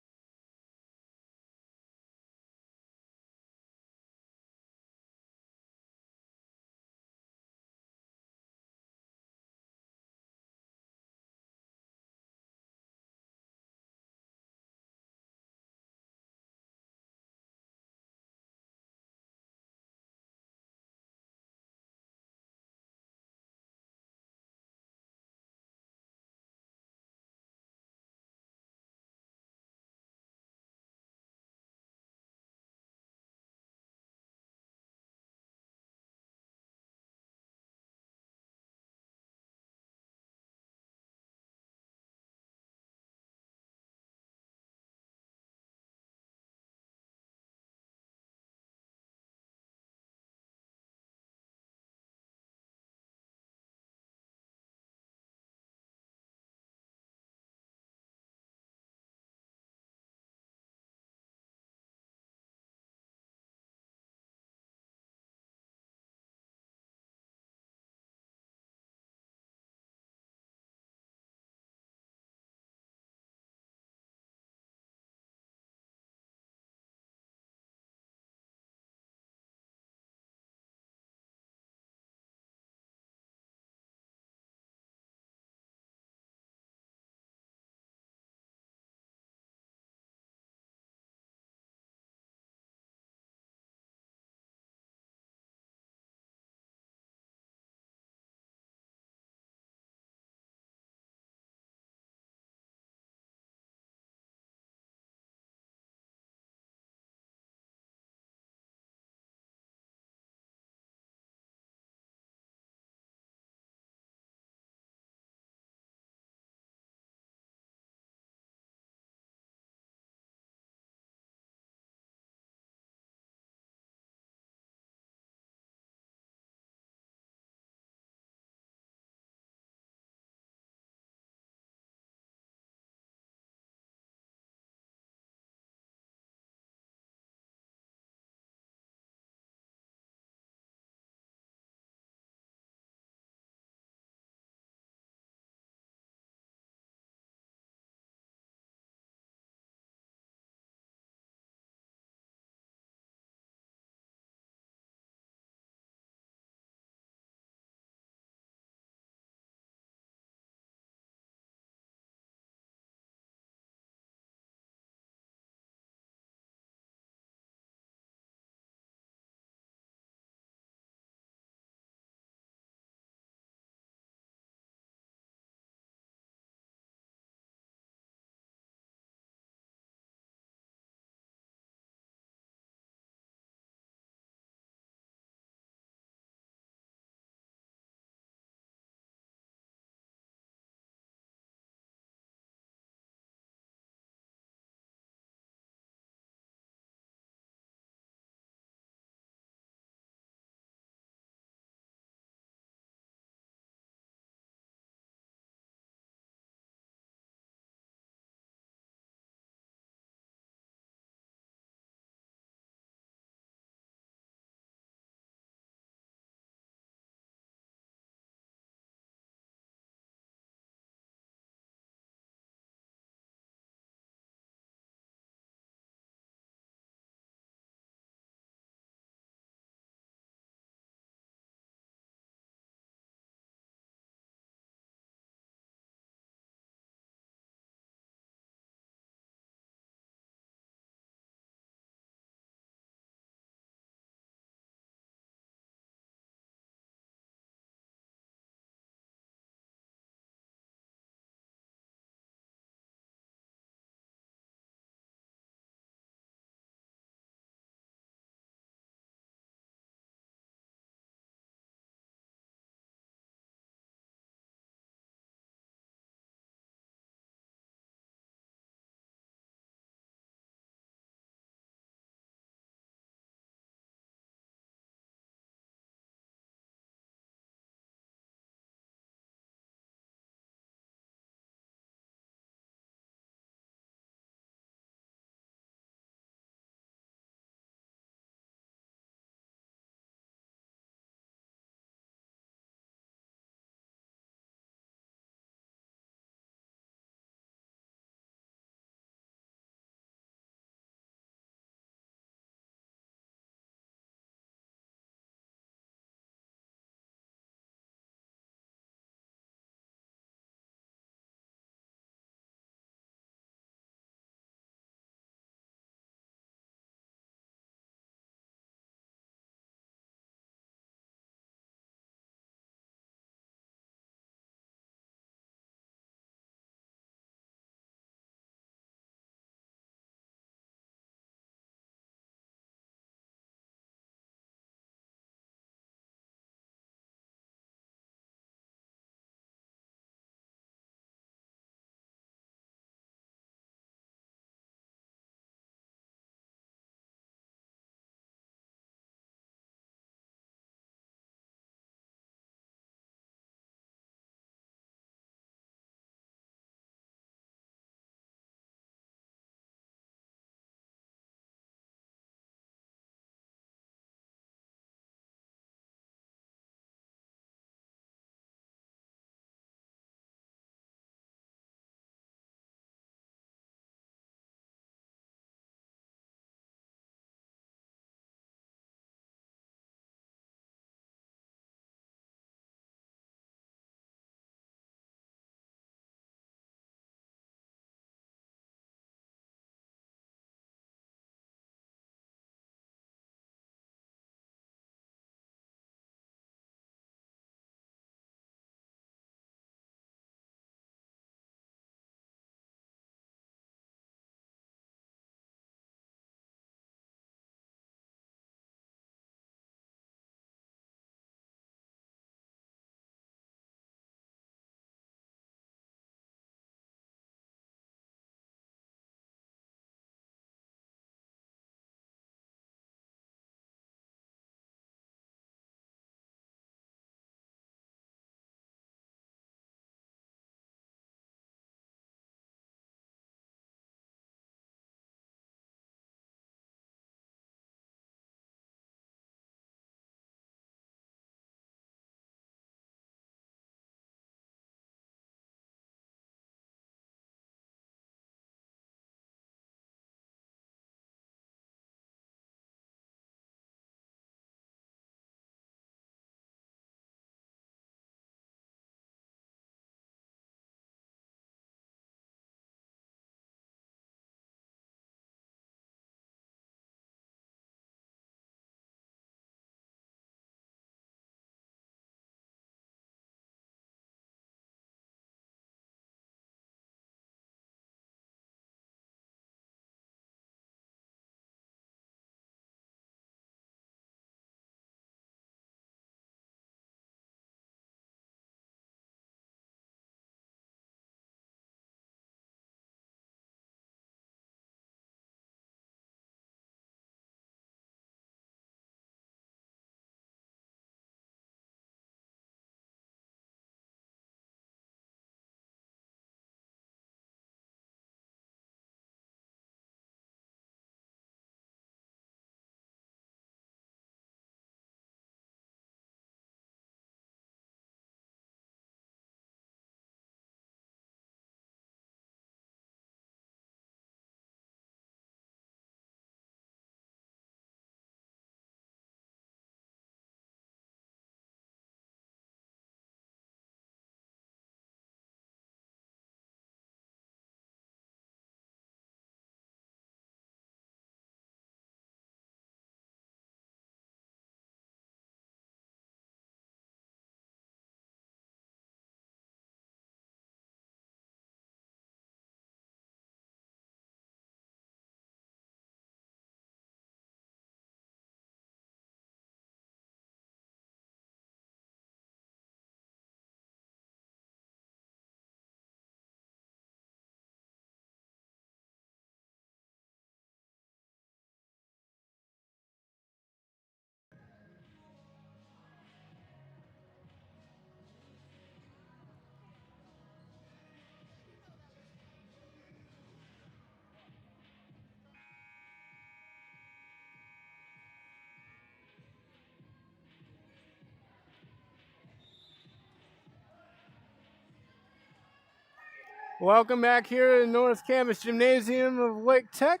Welcome back here in North Campus Gymnasium of Wake Tech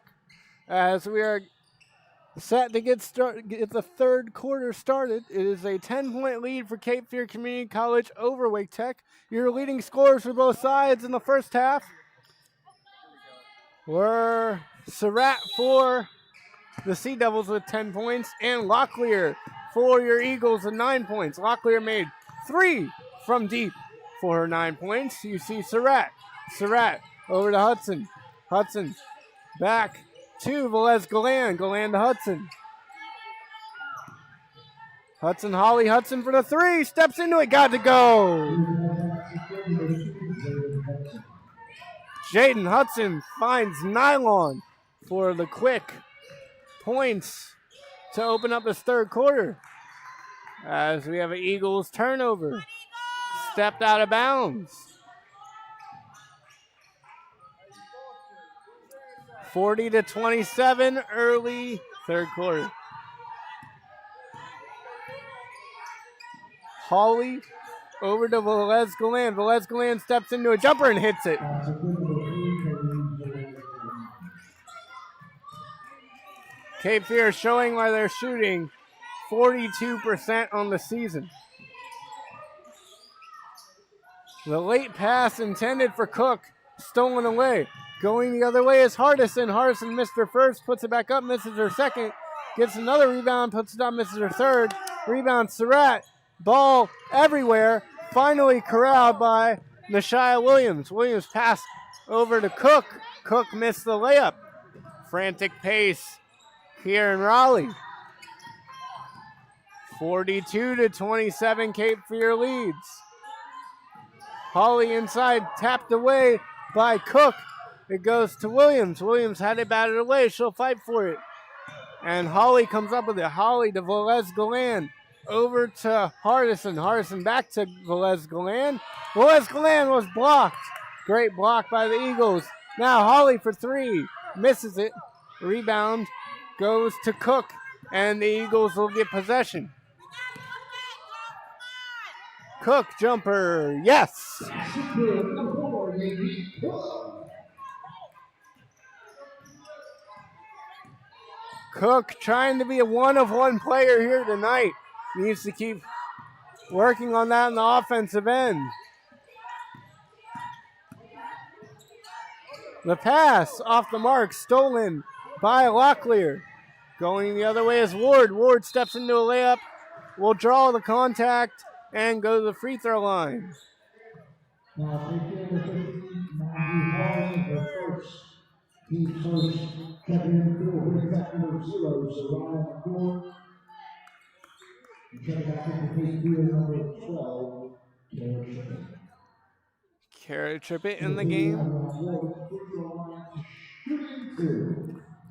as we are set to get the third quarter started. It is a 10-point lead for Cape Fear Community College over Wake Tech. Your leading scorers for both sides in the first half were Surratt for the Sea Devils with 10 points and Locklear for your Eagles with 9 points. Locklear made 3 from deep for her 9 points. You see Surratt over to Hudson. Hudson back to Velez Galan. Galan to Hudson. Holly Hudson for the 3. Steps into it. Got to go. Jaden Hudson finds Nylon for the quick points to open up this third quarter. As we have an Eagles turnover. Stepped out of bounds. 40-27 early third quarter. Holly over to Velez Galan. Velez Galan steps into a jumper and hits it. Cape Fear showing why they're shooting 42% on the season. The late pass intended for Cook, stolen away. Going the other way is Hardison. Hardison missed her first, puts it back up, misses her second. Gets another rebound, puts it up, misses her third. Rebound Surratt. Ball everywhere. Finally corralled by Nashia Williams. Williams passed over to Cook. Cook missed the layup. Frantic pace here in Raleigh. 42-27 Cape Fear leads. Holly inside, tapped away by Cook. It goes to Williams. Williams had it batted away. She'll fight for it. And Holly comes up with it. Holly to Velez Galan. Over to Hardison. Hardison back to Velez Galan. Velez Galan was blocked. Great block by the Eagles. Now Holly for 3. Misses it. Rebound goes to Cook. And the Eagles will get possession. Cook jumper. Yes. Cook trying to be a one-of-one player here tonight. Needs to keep working on that in the offensive end. The pass off the mark, stolen by Locklear. Going the other way is Ward. Ward steps into a layup, will draw the contact, and go to the free throw line. Kara Trippett in the game.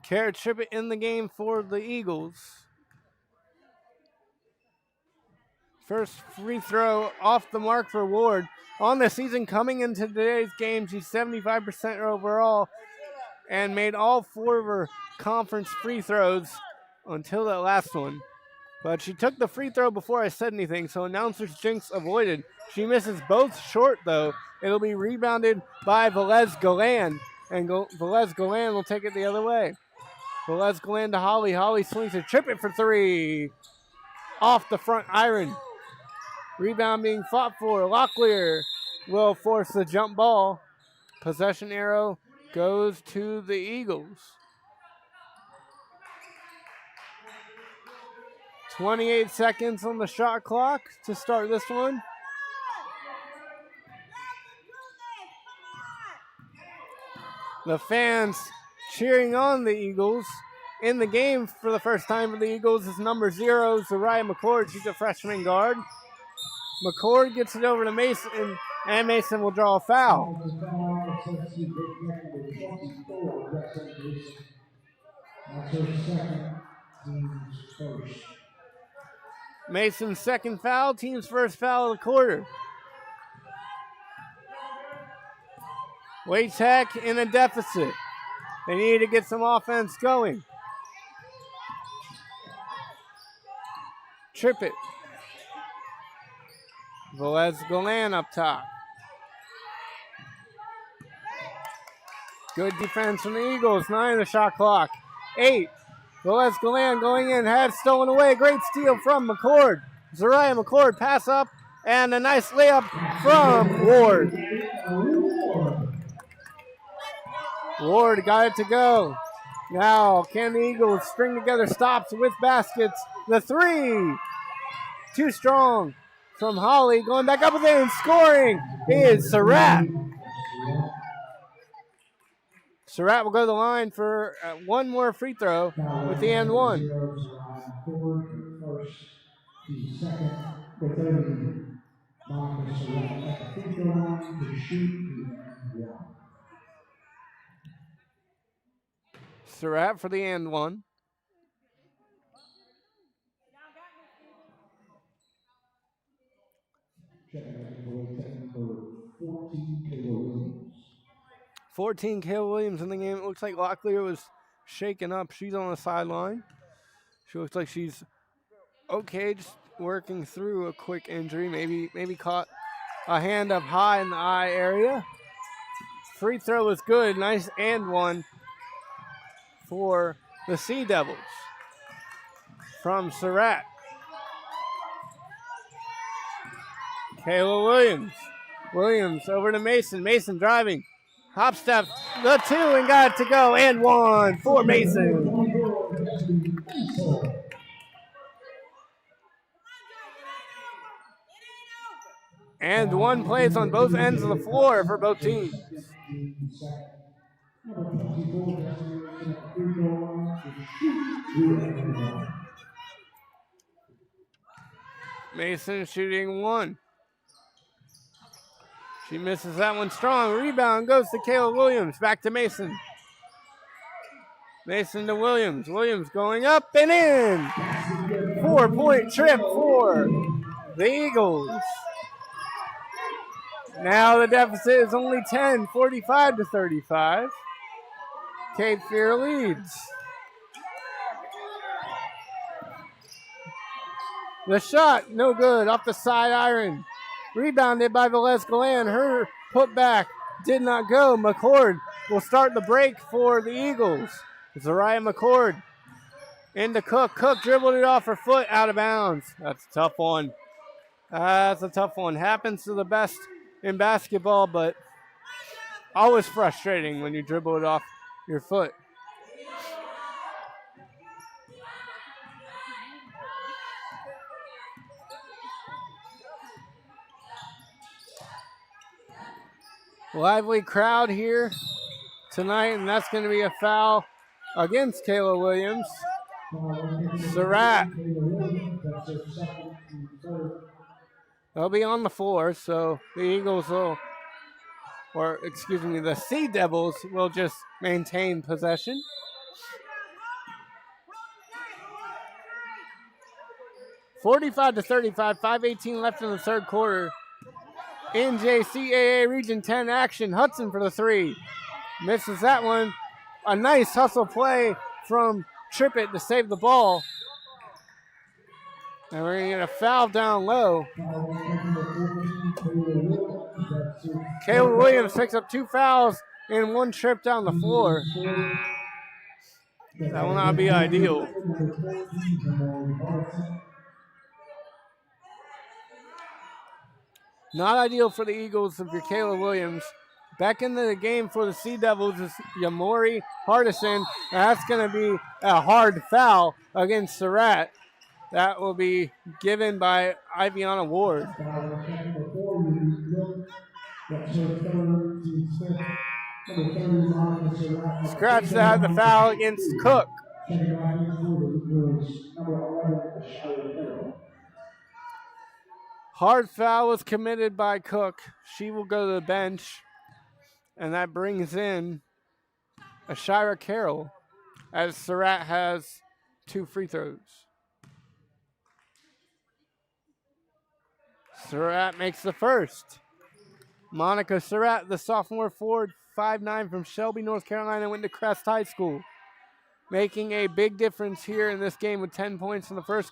Kara Trippett in the game for the Eagles. First free throw off the mark for Ward. On the season, coming into today's game, she's 75% overall and made all 4 of her conference free throws until that last one. But she took the free throw before I said anything, so announcer's jinx avoided. She misses both short, though. It'll be rebounded by Velez Galan, and Velez Galan will take it the other way. Velez Galan to Holly. Holly swings a Trippett for 3. Off the front iron. Rebound being fought for. Locklear will force the jump ball. Possession arrow goes to the Eagles. 28 seconds on the shot clock to start this one. The fans cheering on the Eagles. In the game for the first time for the Eagles is number 0, Zariah McCord. She's a freshman guard. McCord gets it over to Mason, and Mason will draw a foul. Mason's second foul, team's first foul of the quarter. Wake Tech in a deficit. They need to get some offense going. Trippett. Velez Galan up top. Good defense from the Eagles. 9 on the shot clock. 8. Velez Galan going in. Had stolen away. Great steal from McCord. Zariah McCord pass up. And a nice layup from Ward. Ward got it to go. Now, can the Eagles string together stops with baskets? The 3. Too strong from Holly. Going back up with it and scoring is Surratt. Surratt will go to the line for one more free throw with the and one. Surratt for the and one. Kayla Williams in the game. It looks like Locklear was shaken up. She's on the sideline. She looks like she's okay, just working through a quick injury. Maybe caught a hand up high in the eye area. Free throw was good. Nice and one for the Sea Devils from Surratt. Kayla Williams. Williams over to Mason. Mason driving. Hop step, the 2 and got it to go. And 1 for Mason. And 1 plays on both ends of the floor for both teams. Mason shooting 1. She misses that one strong. Rebound goes to Kayla Williams. Back to Mason. Mason to Williams. Williams going up and in. 4-point trip for the Eagles. Now the deficit is only 10, 45-35. Cape Fear leads. The shot, no good, off the side iron. Rebounded by Velez Galan. Her putback did not go. McCord will start the break for the Eagles. Zariah McCord into Cook. Cook dribbled it off her foot, out of bounds. That's a tough one. That's a tough one. Happens to the best in basketball, but always frustrating when you dribble it off your foot. Lively crowd here tonight, and that's going to be a foul against Kayla Williams. Surratt. They'll be on the floor, so the Eagles will, the Sea Devils will just maintain possession. (45-35), 5:18 left in the third quarter. NJCAA Region 10 action. Hudson for the 3. Misses that one. A nice hustle play from Trippett to save the ball. And we're going to get a foul down low. Kayla Williams picks up 2 fouls and 1 trip down the floor. That will not be ideal. Not ideal for the Eagles if you're Kayla Williams. Back into the game for the Sea Devils is Yamori Hardison. That's going to be a hard foul against Surratt. That will be given by Iviana Ward. Scratch that, the foul against Cook. Hard foul was committed by Cook. She will go to the bench. And that brings in Ashira Carroll as Surratt has 2 free throws. Surratt makes the first. Monica Surratt, the sophomore forward, 5'9" from Shelby, North Carolina, went to Crest High School. Making a big difference here in this game with 10 points in the first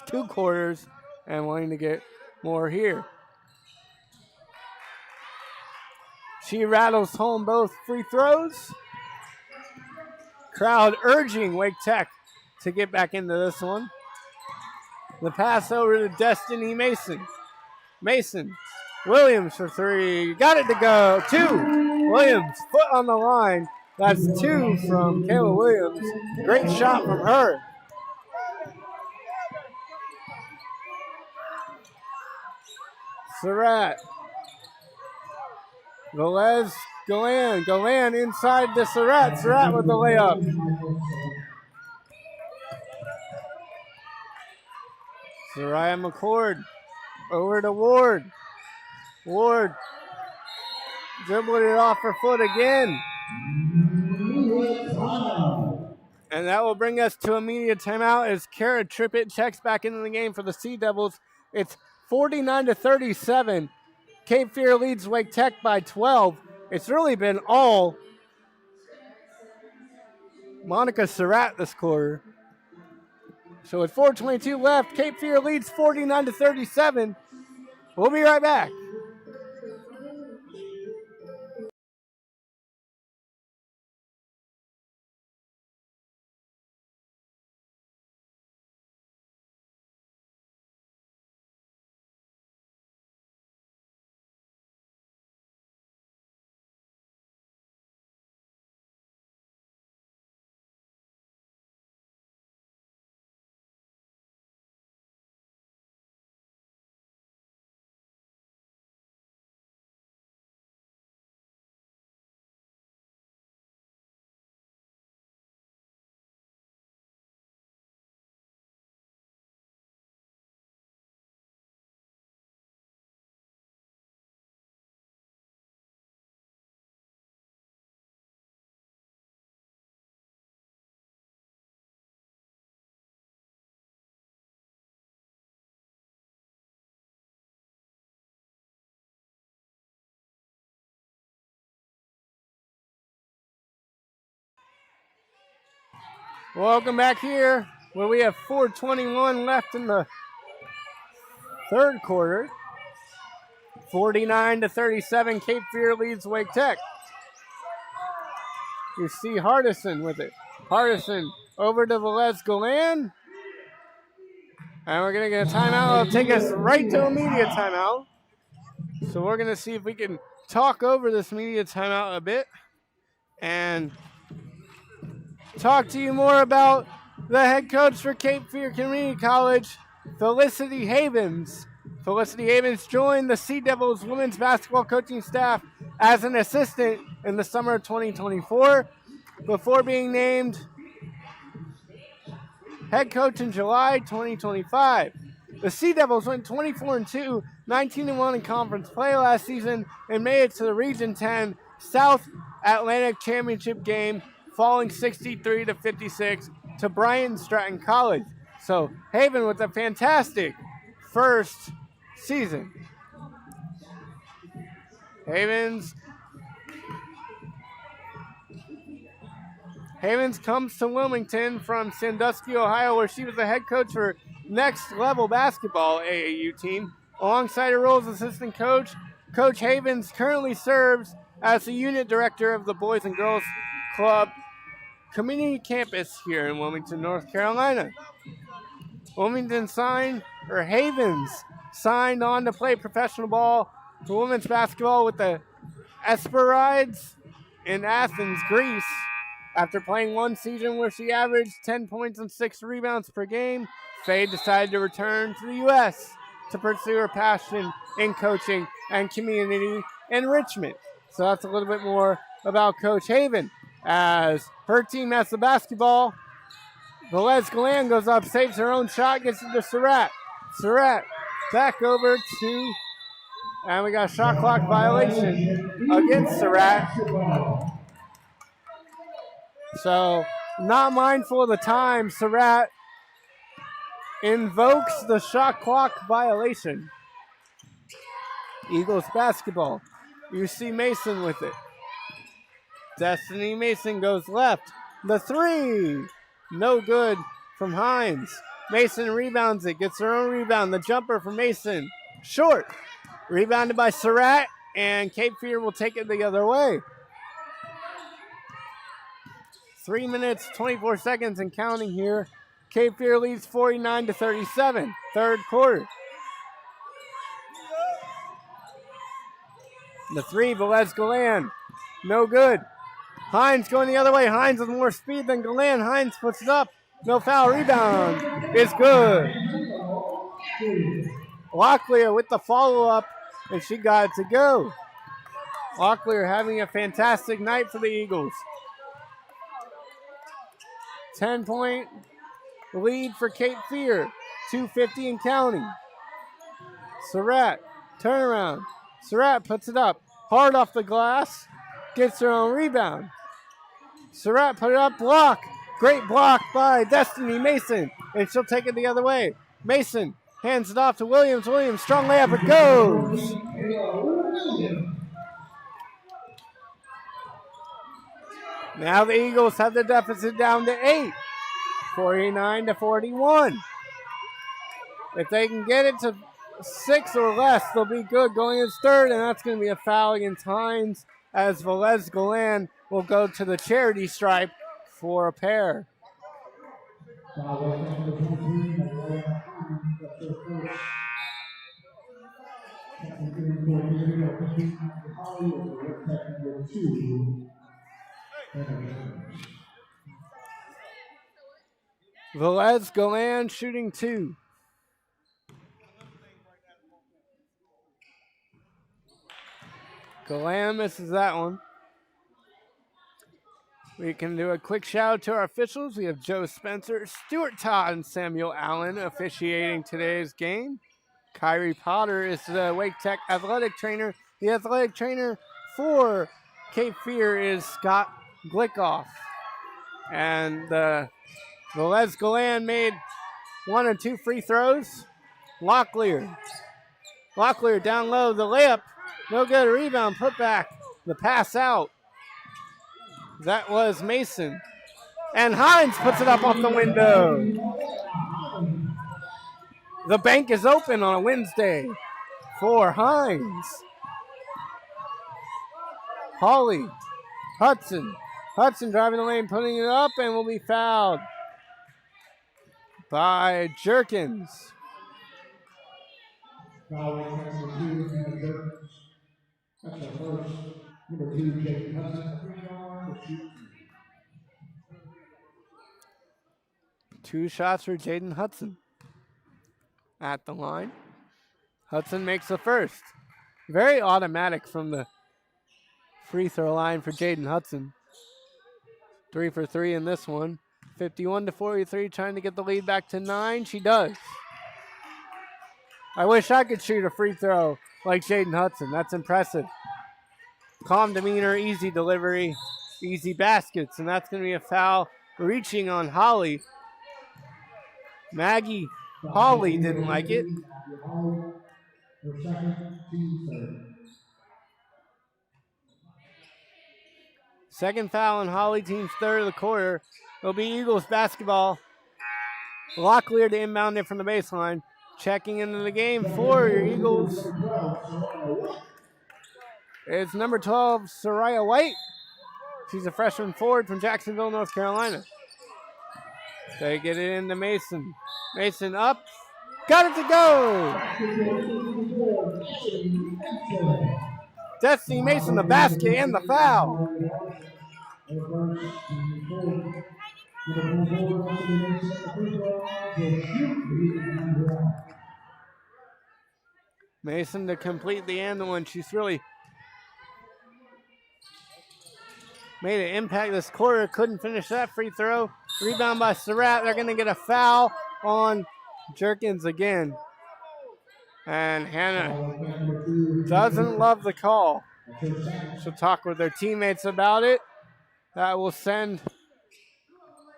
2 quarters, and wanting to get more here. She rattles home both free throws. Crowd urging Wake Tech to get back into this one. The pass over to Destiny Mason. Mason. Williams for three. Got it to go. Two. Williams, foot on the line. That's two from Kayla Williams. Great shot from her. Surratt. Velez, Galan inside to Surratt. Surratt with the layup. Soraya McCord over to Ward. Ward dribbling it off her foot again. And that will bring us to immediate timeout as Kara Trippett checks back into the game for the Sea Devils. It's 49-37. Cape Fear leads Wake Tech by 12. It's really been all Monica Surratt this quarter. So with 4:22 left, Cape Fear leads 49-37. We'll be right back. Welcome back here where we have 4:21 left in the third quarter. 49-37, Cape Fear leads Wake Tech. You see Hardison with it. Hardison over to Velez Galan. And we're going to get a timeout. It'll take us right to immediate timeout. So we're going to see if we can talk over this immediate timeout a bit and talk to you more about the head coach for Cape Fear Community College, Felicity Havens. Felicity Havens joined the Sea Devils women's basketball coaching staff as an assistant in the summer of 2024 before being named head coach in July 2025. The Sea Devils went 24-2, 19-1 in conference play last season and made it to the Region 10 South Atlantic Championship game, falling 63-56 to Bryan Stratton College. So Haven with a fantastic first season. Havens comes to Wilmington from Sandusky, Ohio, where she was the head coach for Next Level Basketball AAU team. Alongside her role as assistant coach, Coach Havens currently serves as the unit director of the Boys and Girls Club Community Campus here in Wilmington, North Carolina. Havens signed on to play professional ball for women's basketball with the Esperides in Athens, Greece. After playing one season where she averaged 10 points and 6 rebounds per game, Faye decided to return to the U.S. to pursue her passion in coaching and community enrichment. So that's a little bit more about Coach Haven. As her team has the basketball, Velez Galan goes up, saves her own shot, gets it to Surratt. Surratt back over to, and we got a shot clock violation against Surratt. So, not mindful of the time, Surratt invokes the shot clock violation. Eagles basketball. You see Mason with it. Destiny Mason goes left. The three. No good from Hines. Mason rebounds it. Gets her own rebound. The jumper from Mason. Short. Rebounded by Surratt. and Cape Fear will take it the other way. 3 minutes, 24 seconds and counting here. Cape Fear leads 49-37, third quarter. The three, Velez Galan, no good. Hines going the other way. Hines with more speed than Galan. Hines puts it up. No foul. Rebound is good. Locklear with the follow-up, and she got it to go. Locklear having a fantastic night for the Eagles. 10-point lead for Cape Fear. 2:50 and counting. Surratt, turnaround. Surratt puts it up. Hard off the glass. Gets her own rebound. Surratt put it up, block. Great block by Destiny Mason. And she'll take it the other way. Mason hands it off to Williams. Williams, strong layup, it goes. Now the Eagles have the deficit down to 8. 49-41. If they can get it to 6 or less, they'll be good going in third, and that's going to be a foul against Hines as Velez Galan will go to the charity stripe for a pair. Velez Galan shooting 2. Galan misses that one. We can do a quick shout out to our officials. We have Joe Spencer, Stuart Todd, and Samuel Allen officiating today's game. Kyrie Potter is the Wake Tech athletic trainer. The athletic trainer for Cape Fear is Scott Glickoff. And Velez Galan made 1 and 2 free throws. Locklear down low, the layup. No good, rebound, put back. The pass out. That was Mason. And Hines puts it up off the window. The bank is open on a Wednesday for Hines. Hawley, Hudson driving the lane, putting it up, and will be fouled by Jerkins. That's the first. Number 2, Jaden Hudson. 2 shots for Jaden Hudson. At the line. Hudson makes the first. Very automatic from the free throw line for Jaden Hudson. 3 for 3 in this one. 51-43, trying to get the lead back to 9. She does. I wish I could shoot a free throw like Jaden Hudson. That's impressive. Calm demeanor, easy delivery, easy baskets, and that's going to be a foul reaching on Holly. Maggie Holly didn't like it. Second foul on Holly, team's third of the quarter. It'll be Eagles basketball. Locklear to inbound it from the baseline. Checking into the game for your Eagles. It's number 12, Soraya White. She's a freshman forward from Jacksonville, North Carolina. They get it into Mason. Mason up. Got it to go. Destiny Mason, the basket and the foul. Mason to complete the and one. She's really made an impact this quarter. Couldn't finish that free throw. Rebound by Surratt. They're going to get a foul on Jerkins again. And Hannah doesn't love the call. She'll talk with their teammates about it. That will send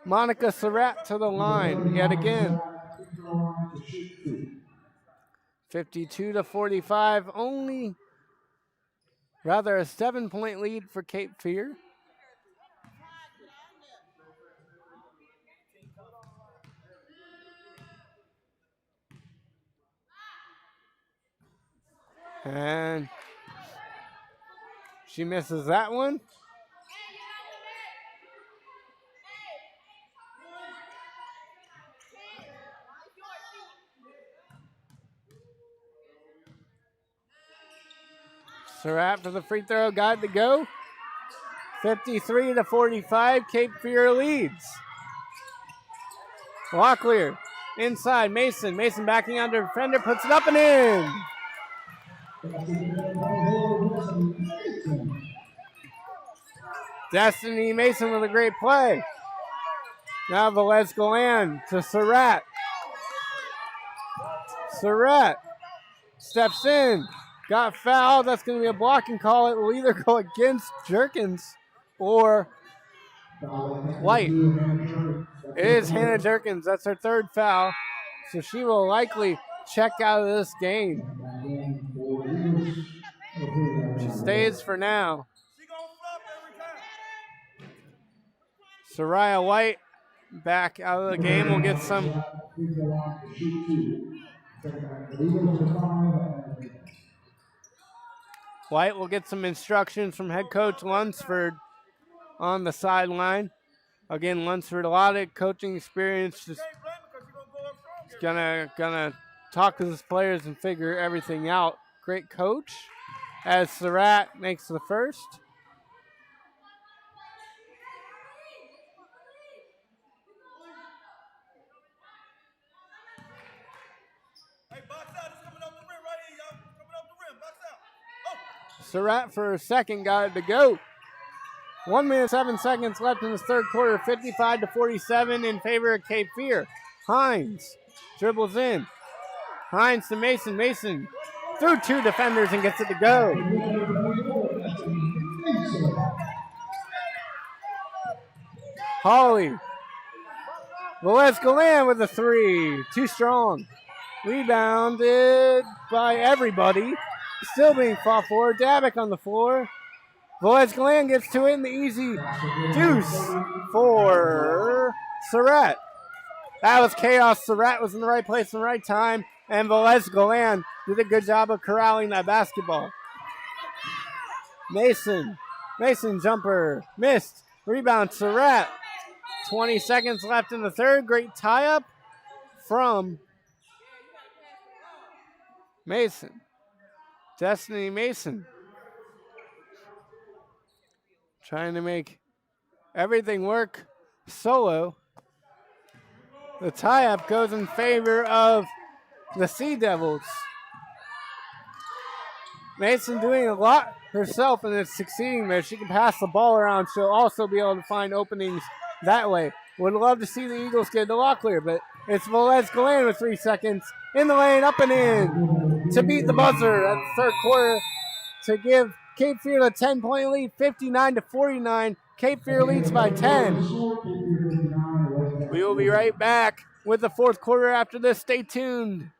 Monica Surratt to the line yet again. 52-45. Only rather a 7-point lead for Cape Fear. And She misses that one. Surratt for the free throw, got it to go. 53-45, Cape Fear leads. Locklear inside, Mason. Mason backing under defender, puts it up and in. Destiny Mason with a great play. Now Velez Galan to Surratt. Surratt steps in. Got fouled. That's going to be a blocking call. It will either go against Jerkins or White. It is Hannah Jerkins. That's her third foul. So she will likely check out of this game. She stays for now. Soraya White back out of the game. We'll get some. White will get some instructions from head coach Lunsford on the sideline. Again, Lunsford, a lot of coaching experience. Just gonna talk to his players and figure everything out. Great coach. As Surratt makes the first. Surratt for a second, got it to go. 1 minute, 7 seconds left in the third quarter, 55-47 in favor of Cape Fear. Hines dribbles in. Hines to Mason. Mason through two defenders and gets it to go. Holly. Velez Galan with a three. Too strong. Rebounded by everybody. Still being fought for. Dabbick on the floor. Velez Galan gets to it in the easy deuce for Surratt. That was chaos. Surratt was in the right place in the right time, and Velez Galan did a good job of corralling that basketball. Mason jumper, missed. Rebound, Surratt. 20 seconds left in the third. Great tie-up from Mason. Destiny Mason. Trying to make everything work solo. The tie-up goes in favor of the Sea Devils. Mason doing a lot herself and it's succeeding there. She can pass the ball around. She'll also be able to find openings that way. Would love to see the Eagles get the Locklear, but it's Velez Galan with 3 seconds. In the lane, up and in to beat the buzzer at the third quarter to give Cape Fear a 10-point lead, 59-49. Cape Fear leads by 10. We will be right back with the fourth quarter after this. Stay tuned.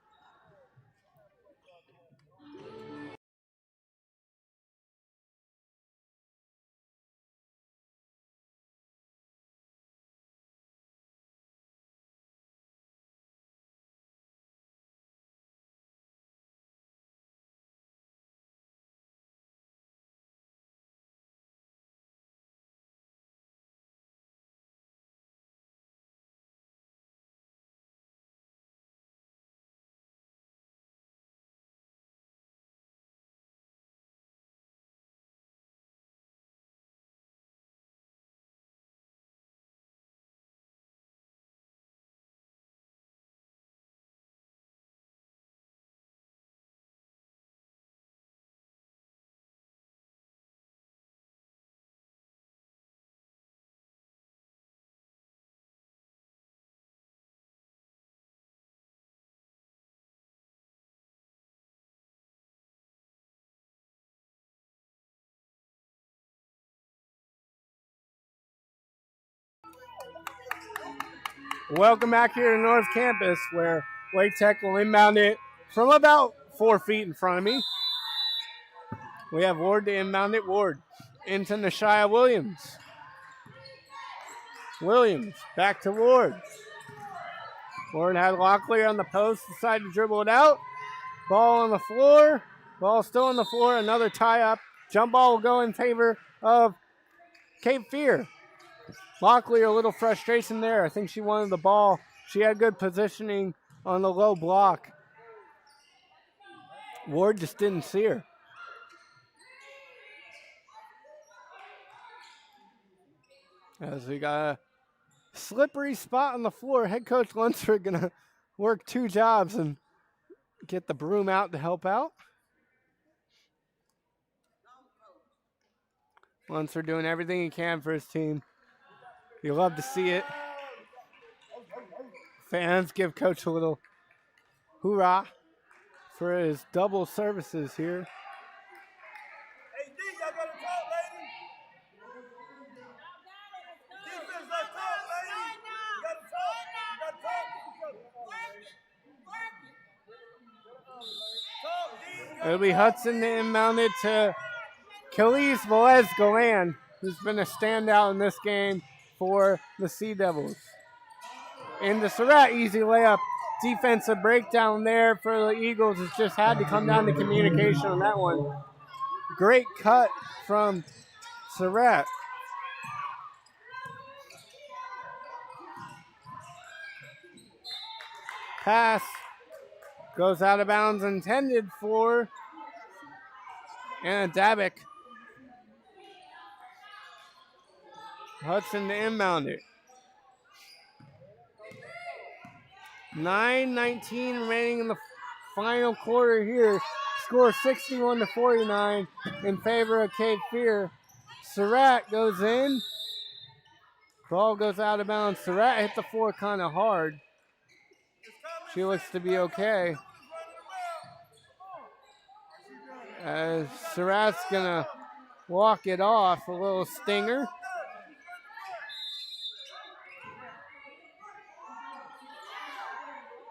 Welcome back here to North Campus, where Wake Tech will inbound it from about 4 feet in front of me. We have Ward to inbound it. Ward into Nashia Williams. Williams back to Ward. Ward had Locklear on the post, decided to dribble it out. Ball on the floor. Ball still on the floor. Another tie up Jump ball will go in favor of Cape Fear. Locklear, a little frustration there. I think she wanted the ball. She had good positioning on the low block. Ward just didn't see her. As we got a slippery spot on the floor, head coach Lunsford going to work 2 jobs and get the broom out to help out. Lunsford doing everything he can for his team. You love to see it. Fans give coach a little hoorah for his double services here. Hey, D, y'all gotta talk, lady. Defense, let's talk, lady. You gotta talk. You gotta talk. Talk, D. It'll be Hudson inbounded to Khalees Velez-Galan, who's been a standout in this game for the Sea Devils. Into Surratt, easy layup. Defensive breakdown there for the Eagles. It's just had to come down to communication on that one. Great cut from Surratt. Pass goes out of bounds, intended for Anna Dabik. Hudson to inbound it. 9:19 remaining in the final quarter here. Score 61-49 in favor of Cape Fear. Surratt goes in. Ball goes out of bounds. Surratt hit the floor kind of hard. She looks to be okay. As Surratt's going to walk it off. A little stinger.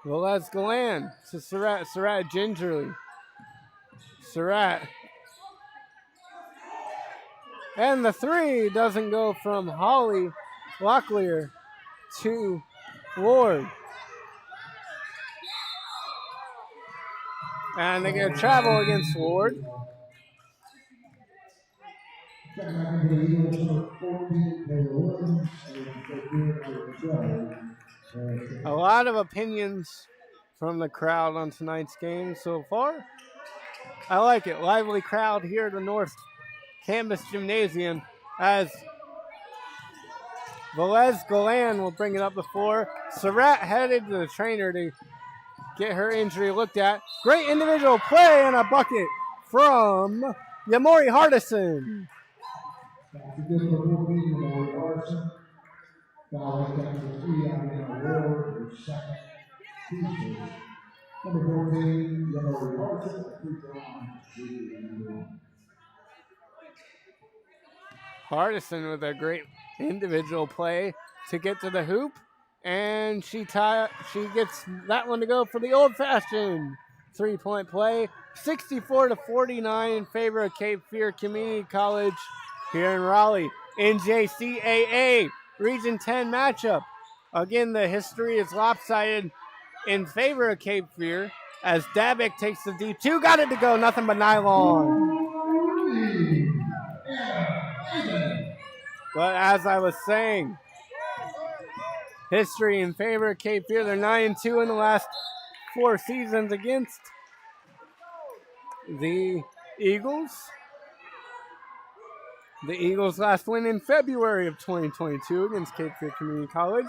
Velez-Galan to Surratt. Surratt gingerly. Surratt. And the 3 doesn't go from Holly Locklear to Ward. And they're going to travel against Ward. A lot of opinions from the crowd on tonight's game so far. I like it. Lively crowd here at the North Campus Gymnasium as Velez-Galan will bring it up the floor. Surratt headed to the trainer to get her injury looked at. Great individual play and a bucket from Yamori Hardison. Hardison with a great individual play to get to the hoop, and she gets that one to go for the old-fashioned 3-point play. 64-49 in favor of Cape Fear Community College here in Raleigh. NJCAA Region 10 matchup. Again, the history is lopsided in favor of Cape Fear as Dabik takes the deep 2. Got it to go, nothing but nylon. But as I was saying, history in favor of Cape Fear. They're 9-2 in the last 4 seasons against the Eagles. The Eagles' last win in February of 2022 against Cape Fear Community College.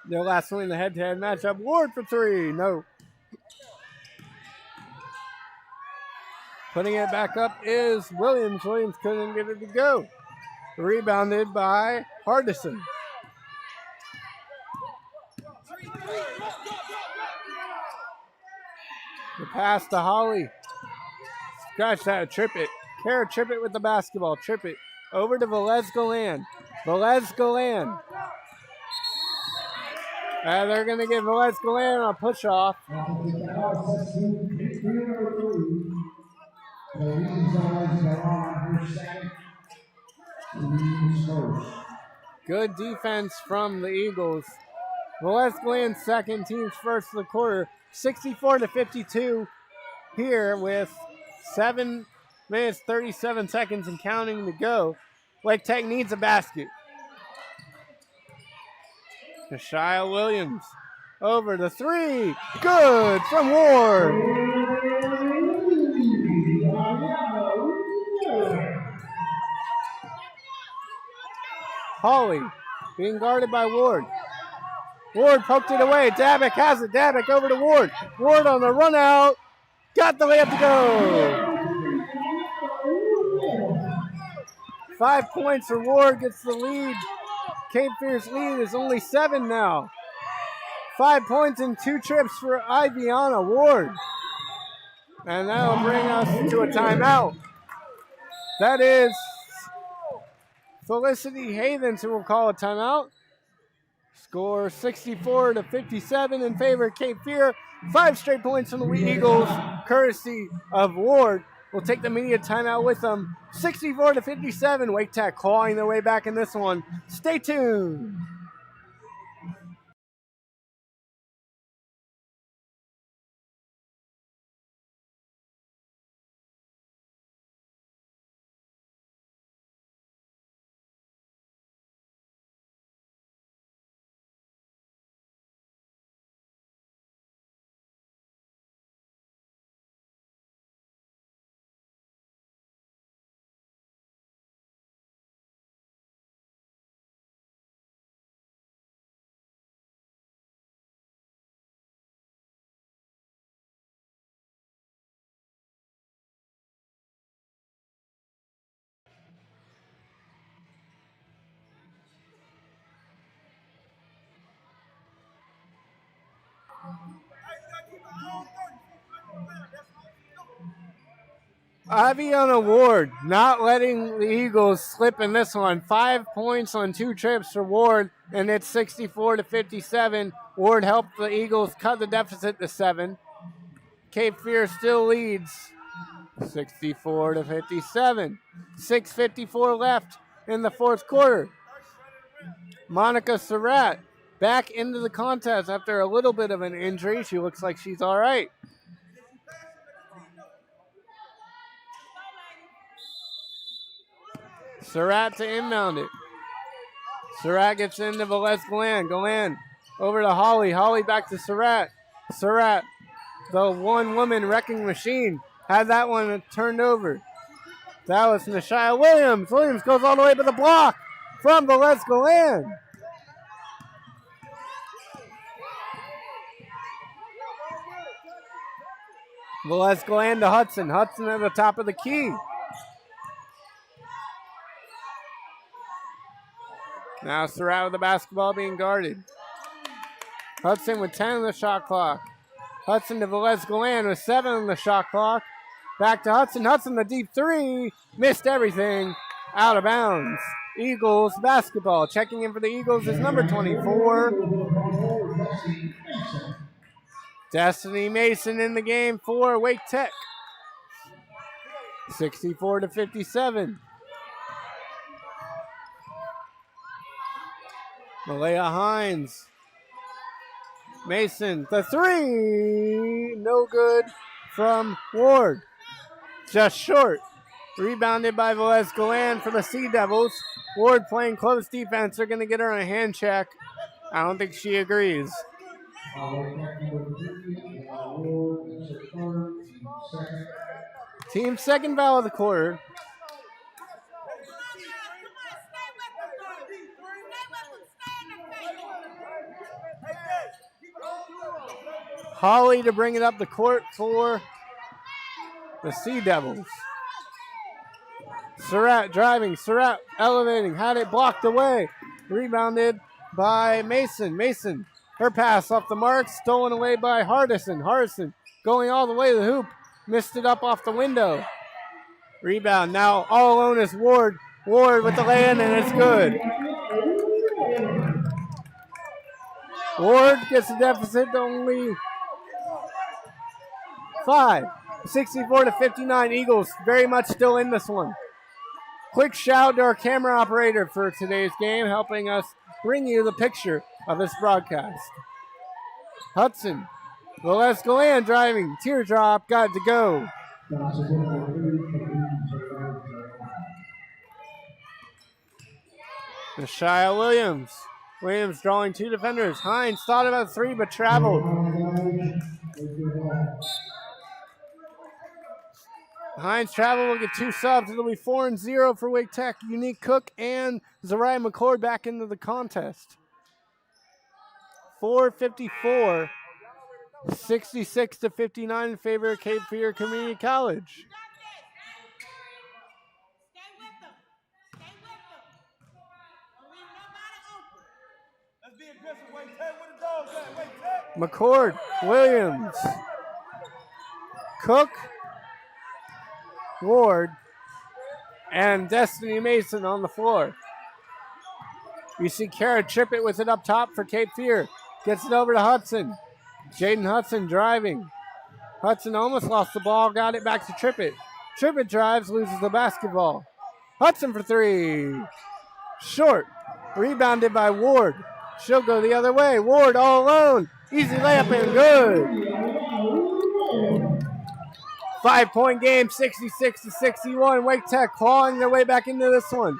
Their last win in the head-to-head matchup. Ward for 3. No. Putting it back up is Williams. Williams couldn't get it to go. Rebounded by Hardison. The pass to Holly. Scratch that. Trippett. Kara Trippett with the basketball. Trippett over to Velez-Galan. Velez-Galan. They're going to give Velez-Galan a push-off. Good defense from the Eagles. Velez-Galan second, team's first of the quarter. 64-52 here with minutes, 37 seconds and counting to go. Wake Tech needs a basket. Nashia Williams over the three. Good from Ward. Hawley being guarded by Ward. Ward poked it away. Dabbick has it. Dabbick over to Ward. Ward on the run out. Got the layup to go. 5 points for Ward, gets the lead. Cape Fear's lead is only 7 now. 5 points and 2 trips for Iviana Ward. And that'll bring us to a timeout. That is Felicity Havens who will call a timeout. Score 64-57 in favor of Cape Fear. 5 straight points from the Eagles, courtesy of Ward. Will take the media timeout with them. 64-57. Wake Tech clawing their way back in this one. Stay tuned. Iviana Ward not letting the Eagles slip in this one. 5 points on 2 trips for Ward, and it's 64-57. Ward helped the Eagles cut the deficit to 7. Cape Fear still leads 64-57. 6:54 left in the fourth quarter. Monica Surratt back into the contest after a little bit of an injury. She looks like she's all right. Surratt to inbound it. Surratt gets into Velez Galan. Galan over to Holly. Holly back to Surratt. Surratt, the one-woman wrecking machine, had that one turned over. That was Nashia Williams. Williams goes all the way to the block from Velez Galan. Velez Galan to Hudson. Hudson at the top of the key. Now Surratt with the basketball being guarded. Hudson with 10 on the shot clock. Hudson to Velez Galan with 7 on the shot clock. Back to Hudson. Hudson the deep three. Missed everything. Out of bounds. Eagles basketball. Checking in for the Eagles is number 24. Destiny Mason in the game for Wake Tech. 64-57. Malaya Hines. Mason, the three. No good from Ward. Just short. Rebounded by Velez Galan for the Sea Devils. Ward playing close defense. They're going to get her on a hand check. I don't think she agrees. Team second foul of the quarter. Holly to bring it up the court for the Sea Devils. Surratt driving, Surratt elevating, had it blocked away. Rebounded by Mason. Mason, her pass off the mark, stolen away by Hardison. Hardison going all the way to the hoop, missed it up off the window. Rebound now all alone is Ward. Ward with the lay-in and it's good. Ward gets the deficit to only 5. 64-59 Eagles, very much still in this one. Quick shout to our camera operator for today's game, helping us bring you the picture of this broadcast. Hudson, Velez Galan driving, teardrop, got it to go. Nashia Williams. Williams drawing two defenders. Hines thought about three but traveled. Hines traveled will get two subs. It'll be 4-0 for Wake Tech. Unique Cook and Zariah McCord back into the contest. 4:54, 66-59 in favor of Cape Fear Community College. Let's be aggressive, Wake Tech. Where the dogs at? Wake Tech. McCord, Williams, Cook, Ward, and Destiny Mason on the floor. You see Kara Trippett with it up top for Cape Fear. Gets it over to Hudson. Jaden Hudson driving. Hudson almost lost the ball, got it back to Trippett. Trippett drives, loses the basketball. Hudson for three. Short. Rebounded by Ward. She'll go the other way. Ward all alone. Easy layup and good. 5-point game, 66-61. Wake Tech clawing their way back into this one.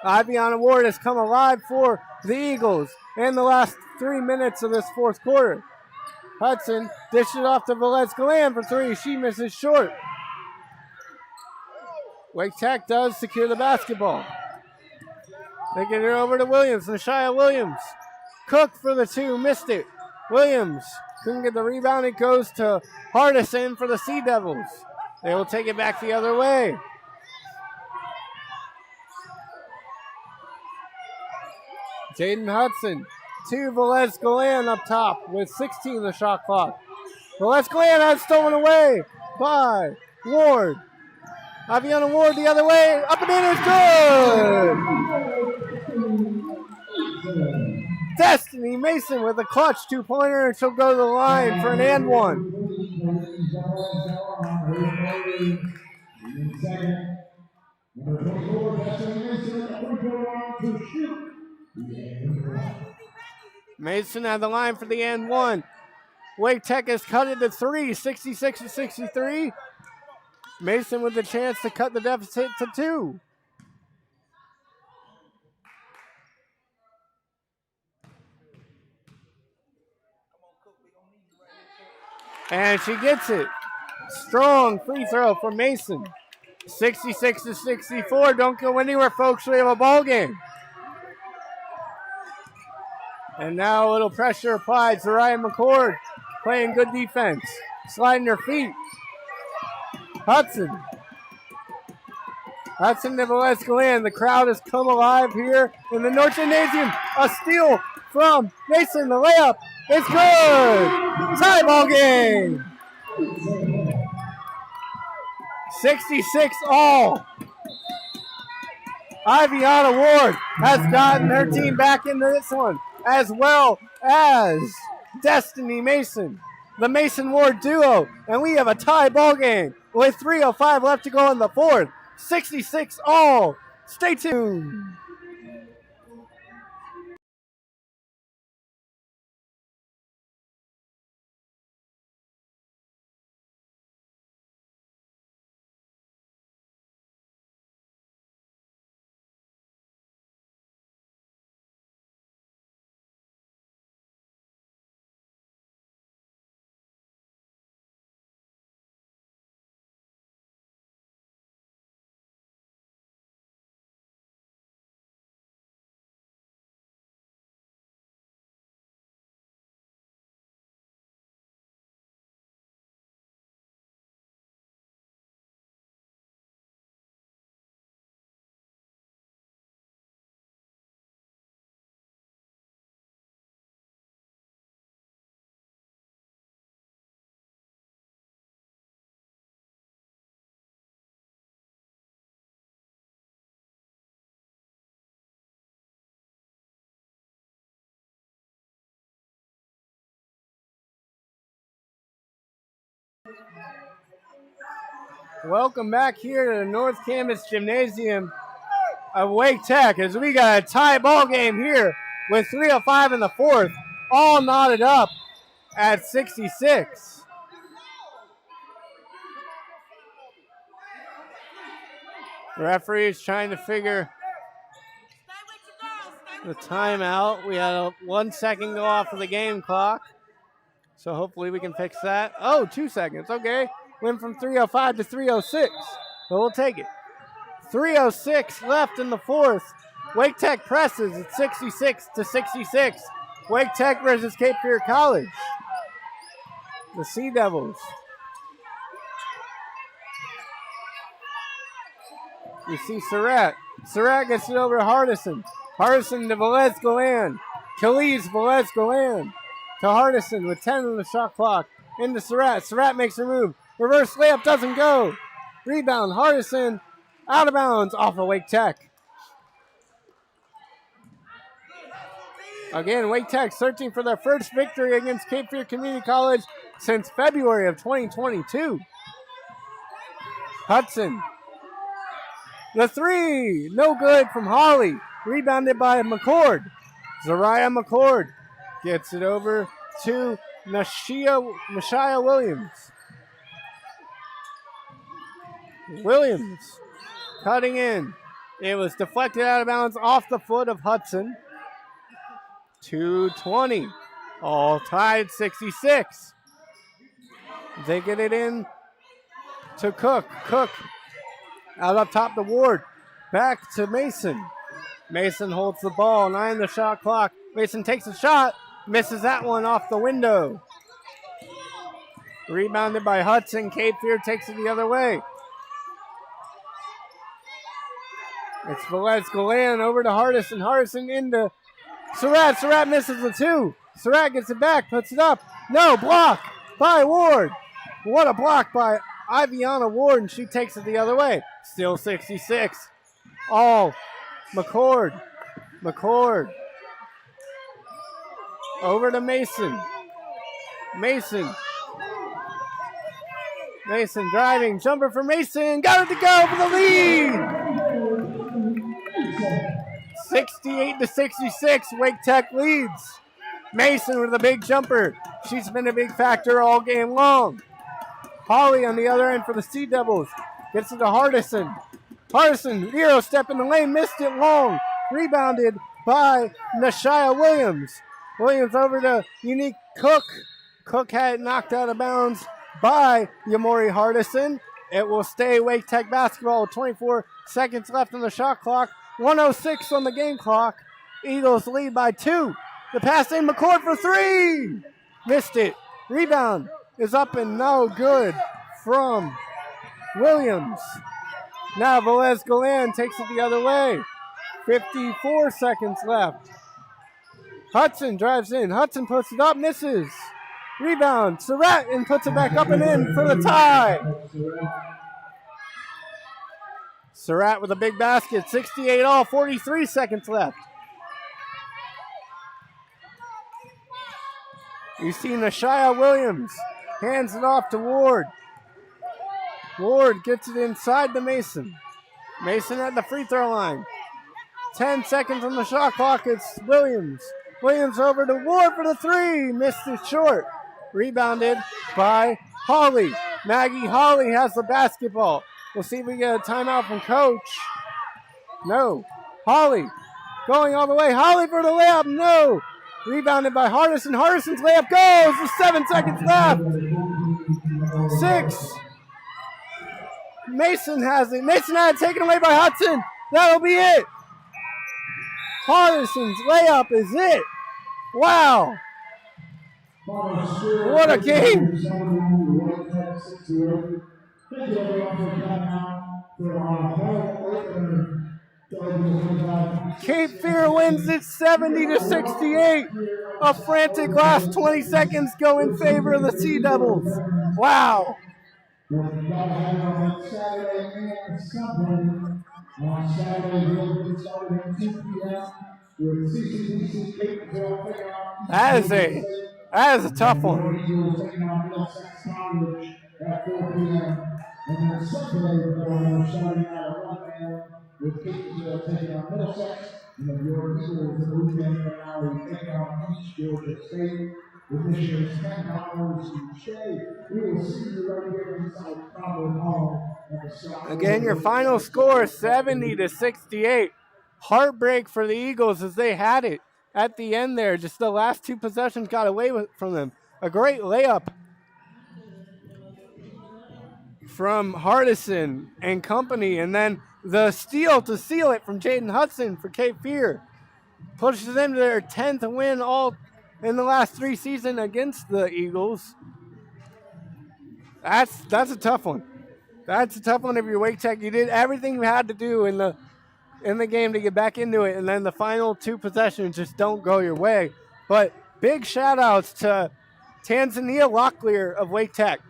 Iviana Ward has come alive for the Eagles in the last 3 minutes of this fourth quarter. Hudson dished it off to Velez Galan for three. She misses short. Wake Tech does secure the basketball. They get it over to Williams. Nashia Williams. Cook for the two. Missed it. Williams couldn't get the rebound. It goes to Hardison for the Sea Devils. They will take it back the other way. Jaden Hudson to Velez Galan up top with 16 on the shot clock. Velez Galan has stolen away by Ward. Aviana Ward the other way. Up and in is good. Destiny Mason with a clutch two-pointer, and she'll go to the line for an and one. Mason at the line for the and one. Wake Tech has cut it to three, 66-63. Mason with the chance to cut the deficit to two. And she gets it. Strong free throw for Mason. 66-64. Don't go anywhere, folks. We have a ball game. And now a little pressure applied. Zariah McCord playing good defense. Sliding her feet. Hudson. Hudson to Velez Galan. The crowd has come alive here in the North Gymnasium. A steal from Mason. The layup is good. Tie ball game. 66 all. Iviana Ward has gotten her team back into this one, as well as Destiny Mason, the Mason Ward duo. And we have a tie ball game with 3:05 left to go in the fourth. 66 all. Stay tuned. Welcome back here to the North Campus Gymnasium of Wake Tech, as we got a tie ball game here with 3:05 in the fourth, all knotted up at 66. The referee is trying to figure the timeout. We had 1 second go off of the game clock. So hopefully we can fix that. Oh, 2 seconds. Okay. Went from 3:05 to 3:06. But we'll take it. 3:06 left in the fourth. Wake Tech presses at 66 to 66. Wake Tech versus Cape Fear College. The Sea Devils. You see Surratt. Surratt gets it over to Hardison. Hardison to Velez Galan. Khalid Velez Galan to Hardison with 10 on the shot clock. Into Surratt. Surratt makes a move. Reverse layup doesn't go. Rebound. Hardison out of bounds off of Wake Tech. Again, Wake Tech searching for their first victory against Cape Fear Community College since February of 2022. Hudson. The three, no good from Holly. Rebounded by McCord. Zariah McCord gets it over to Nashia Williams. Williams cutting in. It was deflected out of bounds off the foot of Hudson. 2:20. All tied 66. They get it in to Cook. Cook out up top to Ward. Back to Mason. Mason holds the ball. 9 the shot clock. Mason takes a shot. Misses that one off the window. Rebounded by Hudson. Cape Fear takes it the other way. It's Velez Galan over to Hardison. Hardison into Surratt. Surratt misses the two. Surratt gets it back. Puts it up. No, block by Ward. What a block by Iviana Ward, and she takes it the other way. Still 66. All McCord. McCord. Over to Mason. Mason. Mason driving. Jumper for Mason. Got it to go for the lead. 68 to 66. Wake Tech leads. Mason with a big jumper. She's been a big factor all game long. Holly on the other end for the Sea Devils. Gets it to Hardison. Hardison, Euro step in the lane, missed it long. Rebounded by Nashia Williams. Williams over to Unique Cook. Cook had it knocked out of bounds by Yamori Hardison. It will stay Wake Tech basketball with 24 seconds left on the shot clock. 1:06 on the game clock. Eagles lead by 2. The pass in McCord for 3. Missed it. Rebound is up and no good from Williams. Now Velez Galan takes it the other way. 54 seconds left. Hudson drives in. Hudson puts it up, misses. Rebound. Surratt and puts it back up and in for the tie. Surratt with a big basket. 68 all. 43 seconds left. You see Nashia Williams hands it off to Ward. Ward gets it inside to Mason. Mason at the free throw line. 10 seconds on the shot clock. It's Williams. Williams over to Ward for the 3. Missed it short. Rebounded by Holly. Maggie Holly has the basketball. We'll see if we get a timeout from Coach. No. Holly going all the way. Holly for the layup. No. Rebounded by Hardison. Hardison's layup goes with 7 seconds left. 6. Mason has it. Mason had it taken away by Hudson. That'll be it. Hardison's layup is it. Wow. What a game. Cape Fear wins it 70 to 68. A frantic last 20 seconds go in favor of the Sea Devils. Wow. That is a tough one. With Cape taking on Middlesex, and your Eagles the weekend right now we take on East Georgia State. With Michigan's $10 each day. We will see you right here inside Providence Hall. Again, your final score 70 to 68. heartbreak for the Eagles as they had it at the end there. Just the last two possessions got away from them. A great layup from Hardison and company, and then the steal to seal it from Jaden Hudson for Cape Fear. Pushes them to their 10th win all in the last 3 seasons against the Eagles. That's a tough one. That's a tough one if you're Wake Tech. You did everything you had to do in the game to get back into it, and then the final 2 possessions just don't go your way. But big shout outs to Tanzania Locklear of Wake Tech.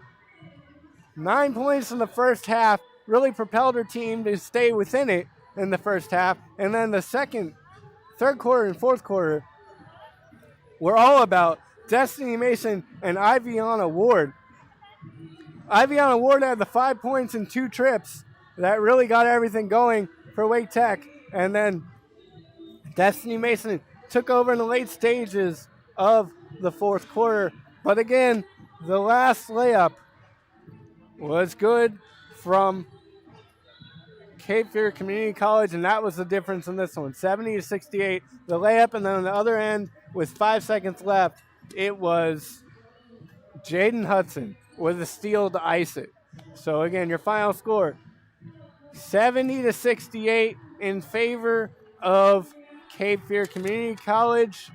9 points in the first half, really propelled her team to stay within it in the first half. And then the third quarter and fourth quarter were all about Destiny Mason and Iviana Ward. Iviana Ward had the 5 points and 2 trips that really got everything going for Wake Tech. And then Destiny Mason took over in the late stages of the fourth quarter. But again, the last layup was good from Cape Fear Community College, and that was the difference in this one. 70-68, the layup, and then on the other end, with 5 seconds left, it was Jaden Hudson with a steal to ice it. So again, your final score, 70-68 in favor of Cape Fear Community College.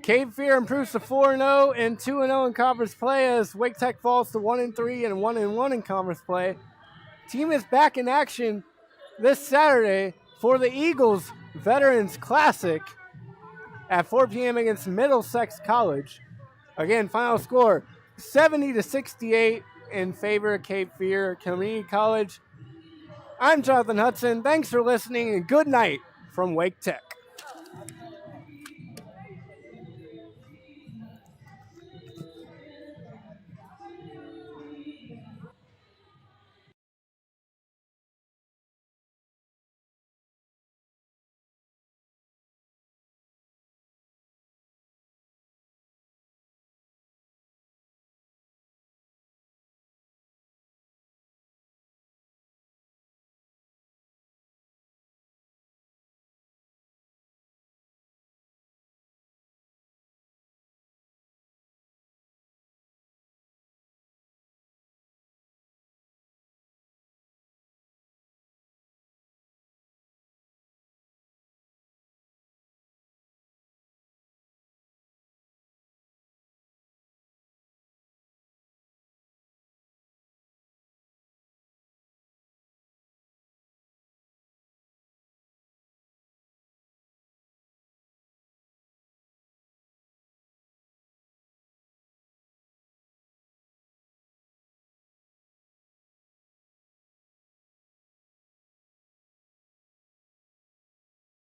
Cape Fear improves to 4-0 and 2-0 in conference play as Wake Tech falls to 1-3 and 1-1 in conference play. Team is back in action this Saturday for the Eagles Veterans Classic at 4 p.m. against Middlesex College. Again, final score 70-68 in favor of Cape Fear Community College. I'm Jonathan Hudson. Thanks for listening and good night from Wake Tech.